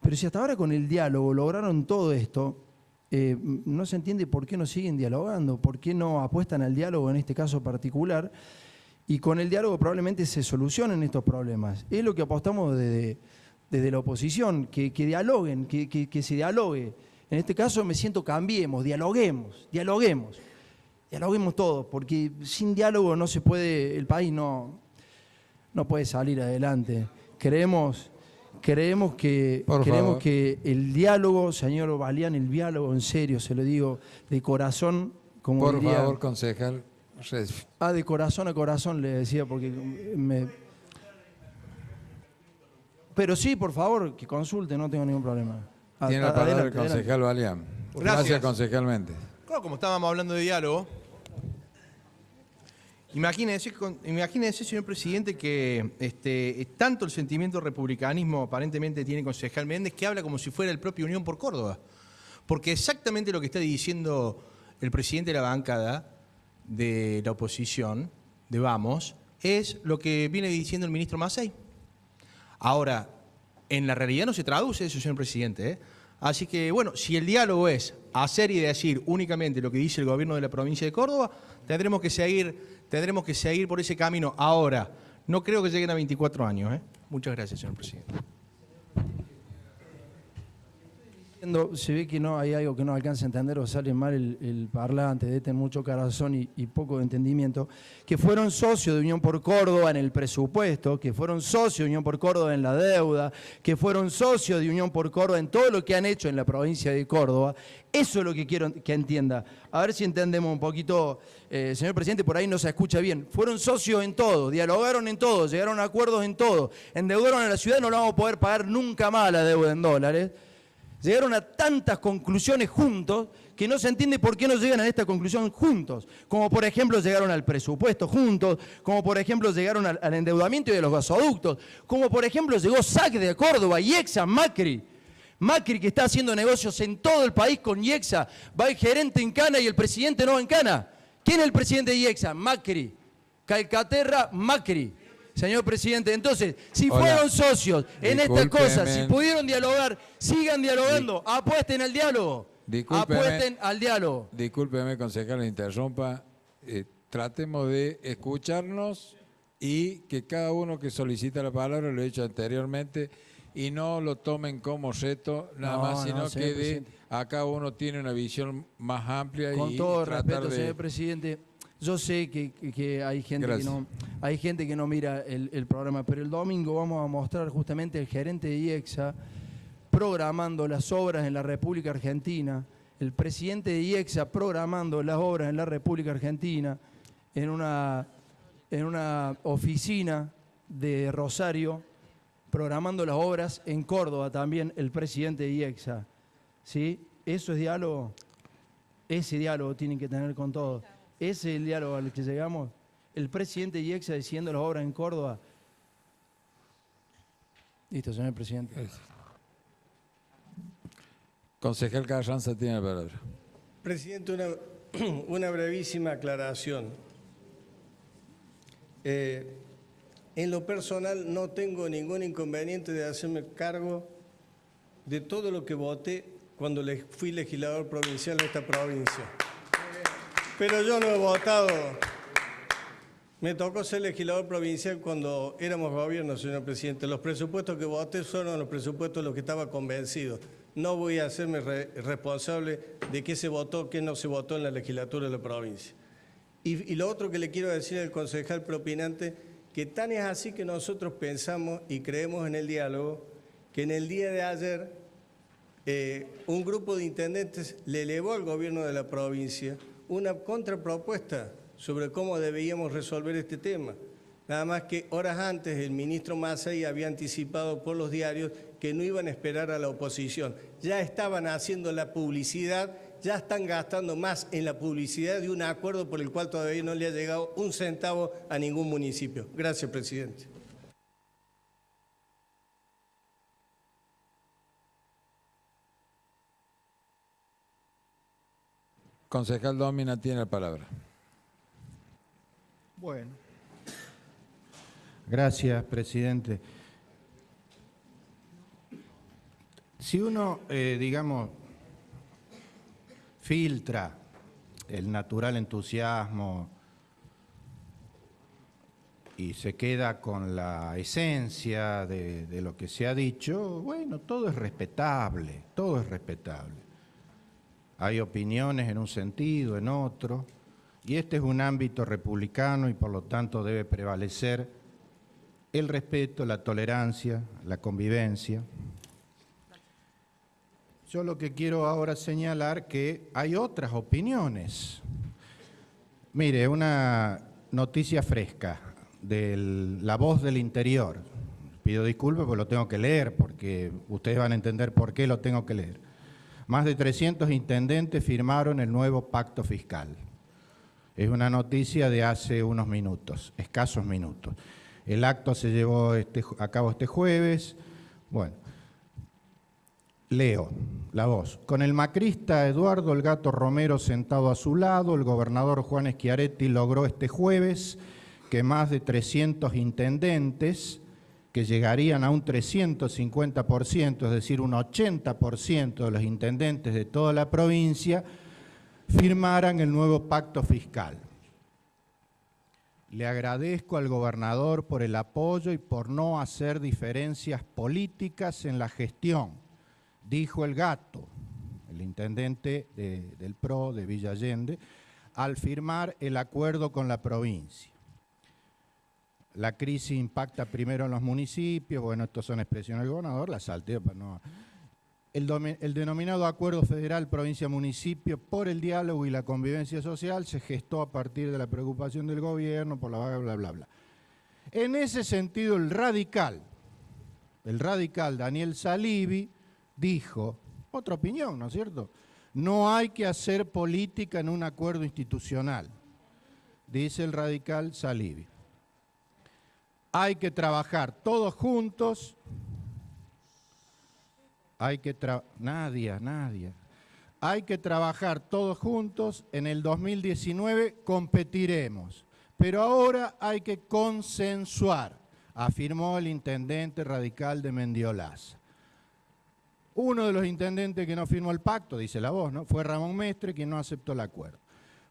pero si hasta ahora con el diálogo lograron todo esto, no se entiende por qué no siguen dialogando, por qué no apuestan al diálogo en este caso particular, y con el diálogo probablemente se solucionen estos problemas. Es lo que apostamos desde la oposición, que dialoguen, que se dialogue. En este caso me siento Cambiemos, dialoguemos todos, porque sin diálogo no se puede, el país no puede salir adelante. Creemos que el diálogo, señor Balián, el diálogo, en serio, se lo digo, de corazón, como Por diría, favor, concejal. de corazón a corazón le decía, porque Pero sí, por favor, que consulte, no tengo ningún problema. Tiene la palabra el concejal Balián. Gracias, concejalmente. Claro, como estábamos hablando de diálogo, imagínese, señor presidente, que tanto el sentimiento del republicanismo aparentemente tiene concejal Méndez que habla como si fuera el propio Unión por Córdoba. Porque exactamente lo que está diciendo el presidente de la bancada de la oposición, de Vamos, es lo que viene diciendo el ministro Mazzei. Ahora, en la realidad no se traduce eso, señor presidente, ¿eh? Así que, bueno, si el diálogo es hacer y decir únicamente lo que dice el gobierno de la provincia de Córdoba, tendremos que seguir por ese camino. Ahora, no creo que lleguen a 24 años, ¿eh? Muchas gracias, señor presidente. Se ve que no hay algo que no alcanza a entender o sale mal el parlante, de tener mucho corazón y poco entendimiento, que fueron socios de Unión por Córdoba en el presupuesto, que fueron socios de Unión por Córdoba en la deuda, que fueron socios de Unión por Córdoba en todo lo que han hecho en la provincia de Córdoba. Eso es lo que quiero que entienda. A ver si entendemos un poquito, señor presidente, por ahí no se escucha bien. Fueron socios en todo, dialogaron en todo, llegaron a acuerdos en todo, endeudaron a la ciudad, no la vamos a poder pagar nunca más la deuda en dólares. Llegaron a tantas conclusiones juntos que no se entiende por qué no llegan a esta conclusión juntos. Como por ejemplo llegaron al presupuesto juntos, como por ejemplo llegaron al endeudamiento de los gasoductos, como por ejemplo llegó SAC de Córdoba, IEXA, Macri. Macri que está haciendo negocios en todo el país con IEXA. Va el gerente en cana y el presidente no en cana. ¿Quién es el presidente de IEXA? Macri. Calcaterra, Macri. Señor presidente, entonces, si fueron socios en estas cosas, si pudieron dialogar, sigan dialogando, apuesten al diálogo. Apuesten al diálogo. Discúlpeme, concejal, le interrumpa. Tratemos de escucharnos y que cada uno que solicita la palabra, lo he dicho anteriormente, y no lo tomen como reto, nada más, sino que acá uno tiene una visión más amplia. Con todo respeto, señor presidente. Yo sé que hay gente que no mira el programa, pero el domingo vamos a mostrar justamente el gerente de IEXA programando las obras en la República Argentina, el presidente de IEXA programando las obras en la República Argentina, en una oficina de Rosario, programando las obras en Córdoba también el presidente de IEXA. ¿Sí? Eso es diálogo. Ese diálogo tienen que tener con todos. Ese es el diálogo al que llegamos. El presidente de IEXA diciendo las obras en Córdoba. Listo, señor presidente. Concejal Carranza tiene la palabra. Presidente, una brevísima aclaración. En lo personal no tengo ningún inconveniente de hacerme cargo de todo lo que voté cuando fui legislador provincial de esta provincia. Pero yo no he votado. Me tocó ser legislador provincial cuando éramos gobierno, señor presidente. Los presupuestos que voté fueron los presupuestos de los que estaba convencido. No voy a hacerme responsable de qué se votó, qué no se votó en la legislatura de la provincia. Y lo otro que le quiero decir al concejal propinante, que tan es así que nosotros pensamos y creemos en el diálogo, que en el día de ayer un grupo de intendentes le elevó al gobierno de la provincia una contrapropuesta sobre cómo debíamos resolver este tema. Nada más que horas antes el ministro Massey había anticipado por los diarios que no iban a esperar a la oposición. Ya estaban haciendo la publicidad, ya están gastando más en la publicidad de un acuerdo por el cual todavía no le ha llegado un centavo a ningún municipio. Gracias, presidente. Concejal Domina tiene la palabra. Bueno. Gracias, presidente. Si uno, digamos, filtra el natural entusiasmo y se queda con la esencia de lo que se ha dicho, bueno, todo es respetable, todo es respetable. Hay opiniones en un sentido, en otro, y este es un ámbito republicano y por lo tanto debe prevalecer el respeto, la tolerancia, la convivencia. Yo lo que quiero ahora señalar que hay otras opiniones. Mire, una noticia fresca de La Voz del Interior. Pido disculpas porque lo tengo que leer, porque ustedes van a entender por qué lo tengo que leer. Más de 300 intendentes firmaron el nuevo pacto fiscal. Es una noticia de hace unos minutos, escasos minutos. El acto se llevó a cabo este jueves. Bueno, leo La Voz. Con el macrista Eduardo El Gato Romero sentado a su lado, el gobernador Juan Schiaretti logró este jueves que más de 300 intendentes, que llegarían a un 350%, es decir, un 80% de los intendentes de toda la provincia, firmaran el nuevo pacto fiscal. Le agradezco al gobernador por el apoyo y por no hacer diferencias políticas en la gestión, dijo El Gato, el intendente del PRO de Villa Allende, al firmar el acuerdo con la provincia. La crisis impacta primero en los municipios, bueno, estos son expresiones del gobernador, la salteo para no... El denominado Acuerdo Federal Provincia-Municipio por el diálogo y la convivencia social se gestó a partir de la preocupación del gobierno por la bla, bla, bla, bla. En ese sentido, el radical Daniel Salivi dijo, otra opinión, ¿no es cierto? No hay que hacer política en un acuerdo institucional, dice el radical Salivi. Hay que trabajar todos juntos. Hay que trabajar todos juntos. En el 2019 competiremos, pero ahora hay que consensuar, afirmó el intendente radical de Mendiolaza. Uno de los intendentes que no firmó el pacto, dice La Voz, ¿no?, fue Ramón Mestre, quien no aceptó el acuerdo.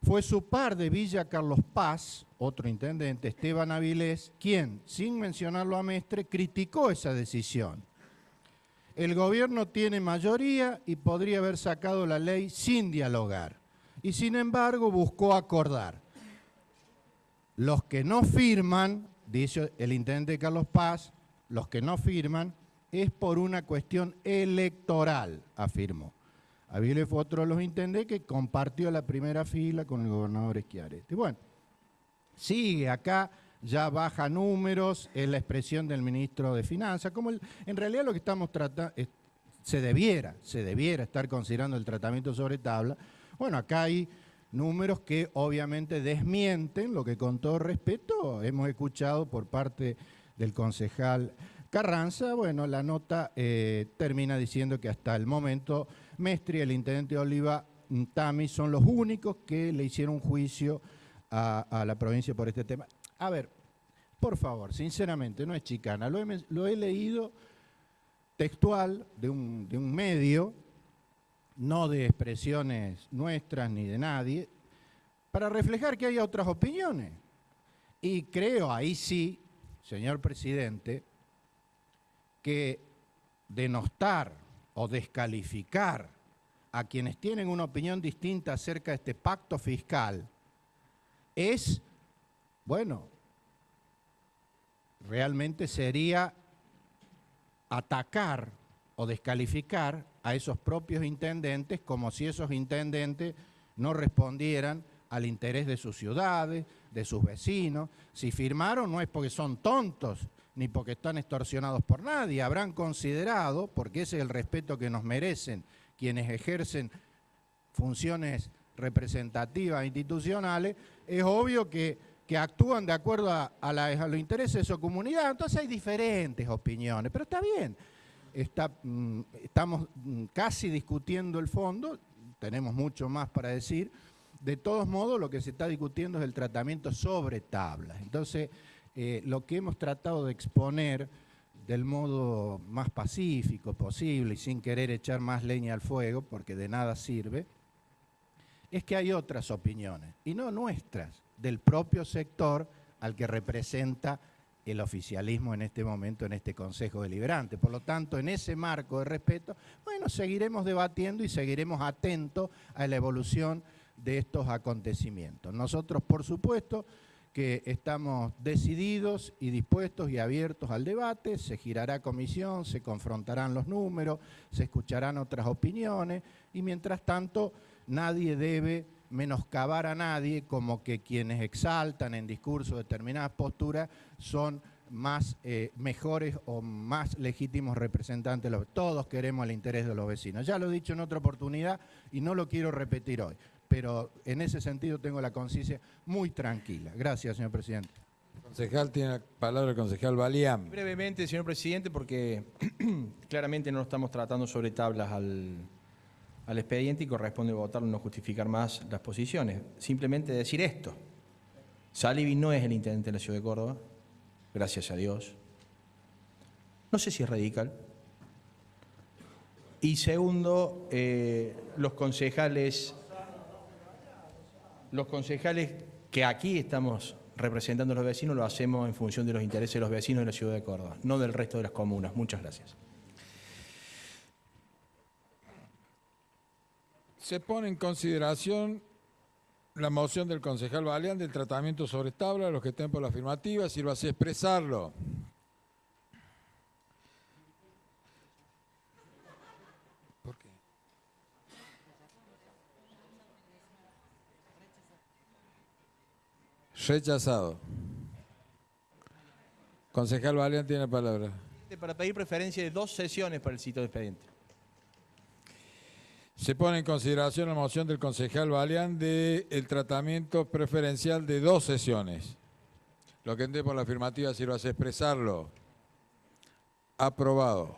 Fue su par de Villa Carlos Paz, otro intendente, Esteban Avilés, quien, sin mencionarlo a Mestre, criticó esa decisión. El gobierno tiene mayoría y podría haber sacado la ley sin dialogar. Y sin embargo buscó acordar. Los que no firman, dice el intendente Carlos Paz, los que no firman es por una cuestión electoral, afirmó. Avilés fue otro de los intendentes que compartió la primera fila con el gobernador Schiaretti. Bueno, sigue acá. Ya baja números, es la expresión del ministro de Finanzas, como en realidad lo que estamos tratando, se debiera estar considerando el tratamiento sobre tabla. Bueno, acá hay números que obviamente desmienten lo que con todo respeto hemos escuchado por parte del concejal Carranza, bueno, la nota termina diciendo que hasta el momento Mestre y el intendente de Oliva, Tami, son los únicos que le hicieron juicio a la provincia por este tema. A ver, por favor, sinceramente, no es chicana, lo he leído textual de un medio, no de expresiones nuestras ni de nadie, para reflejar que hay otras opiniones. Y creo, ahí sí, señor presidente, que denostar o descalificar a quienes tienen una opinión distinta acerca de este pacto fiscal es, bueno, realmente sería atacar o descalificar a esos propios intendentes como si esos intendentes no respondieran al interés de sus ciudades, de sus vecinos. Si firmaron no es porque son tontos, ni porque están extorsionados por nadie. Habrán considerado, porque ese es el respeto que nos merecen quienes ejercen funciones representativas institucionales, es obvio que actúan de acuerdo a los intereses de su comunidad. Entonces hay diferentes opiniones, pero está bien. Estamos casi discutiendo el fondo, tenemos mucho más para decir. De todos modos, lo que se está discutiendo es el tratamiento sobre tablas. Entonces, lo que hemos tratado de exponer del modo más pacífico posible y sin querer echar más leña al fuego, porque de nada sirve, es que hay otras opiniones, y no nuestras, del propio sector al que representa el oficialismo en este momento, en este Consejo Deliberante. Por lo tanto, en ese marco de respeto, bueno, seguiremos debatiendo y seguiremos atentos a la evolución de estos acontecimientos. Nosotros, por supuesto, que estamos decididos y dispuestos y abiertos al debate, se girará comisión, se confrontarán los números, se escucharán otras opiniones y mientras tanto nadie debe menoscabar a nadie como que quienes exaltan en discurso determinadas posturas son más mejores o más legítimos representantes. Todos queremos el interés de los vecinos. Ya lo he dicho en otra oportunidad y no lo quiero repetir hoy, pero en ese sentido tengo la conciencia muy tranquila. Gracias, señor presidente. Concejal, tiene la palabra el concejal Balián. Brevemente, señor presidente, porque claramente no estamos tratando sobre tablas al expediente y corresponde votarlo, no justificar más las posiciones. Simplemente decir esto. Salivi no es el intendente de la ciudad de Córdoba, gracias a Dios. No sé si es radical. Y segundo, los concejales que aquí estamos representando a los vecinos lo hacemos en función de los intereses de los vecinos de la ciudad de Córdoba, no del resto de las comunas. Muchas gracias. Se pone en consideración la moción del concejal Balián del tratamiento sobre tabla. Los que estén por la afirmativa, sírvase a expresarlo. ¿Por qué? Rechazado. Concejal Balián tiene la palabra. Para pedir preferencia de 2 sesiones para el sitio de expediente. Se pone en consideración la moción del concejal Balián del tratamiento preferencial de 2 sesiones. Lo que esté por la afirmativa, sírvase a expresarlo. Aprobado.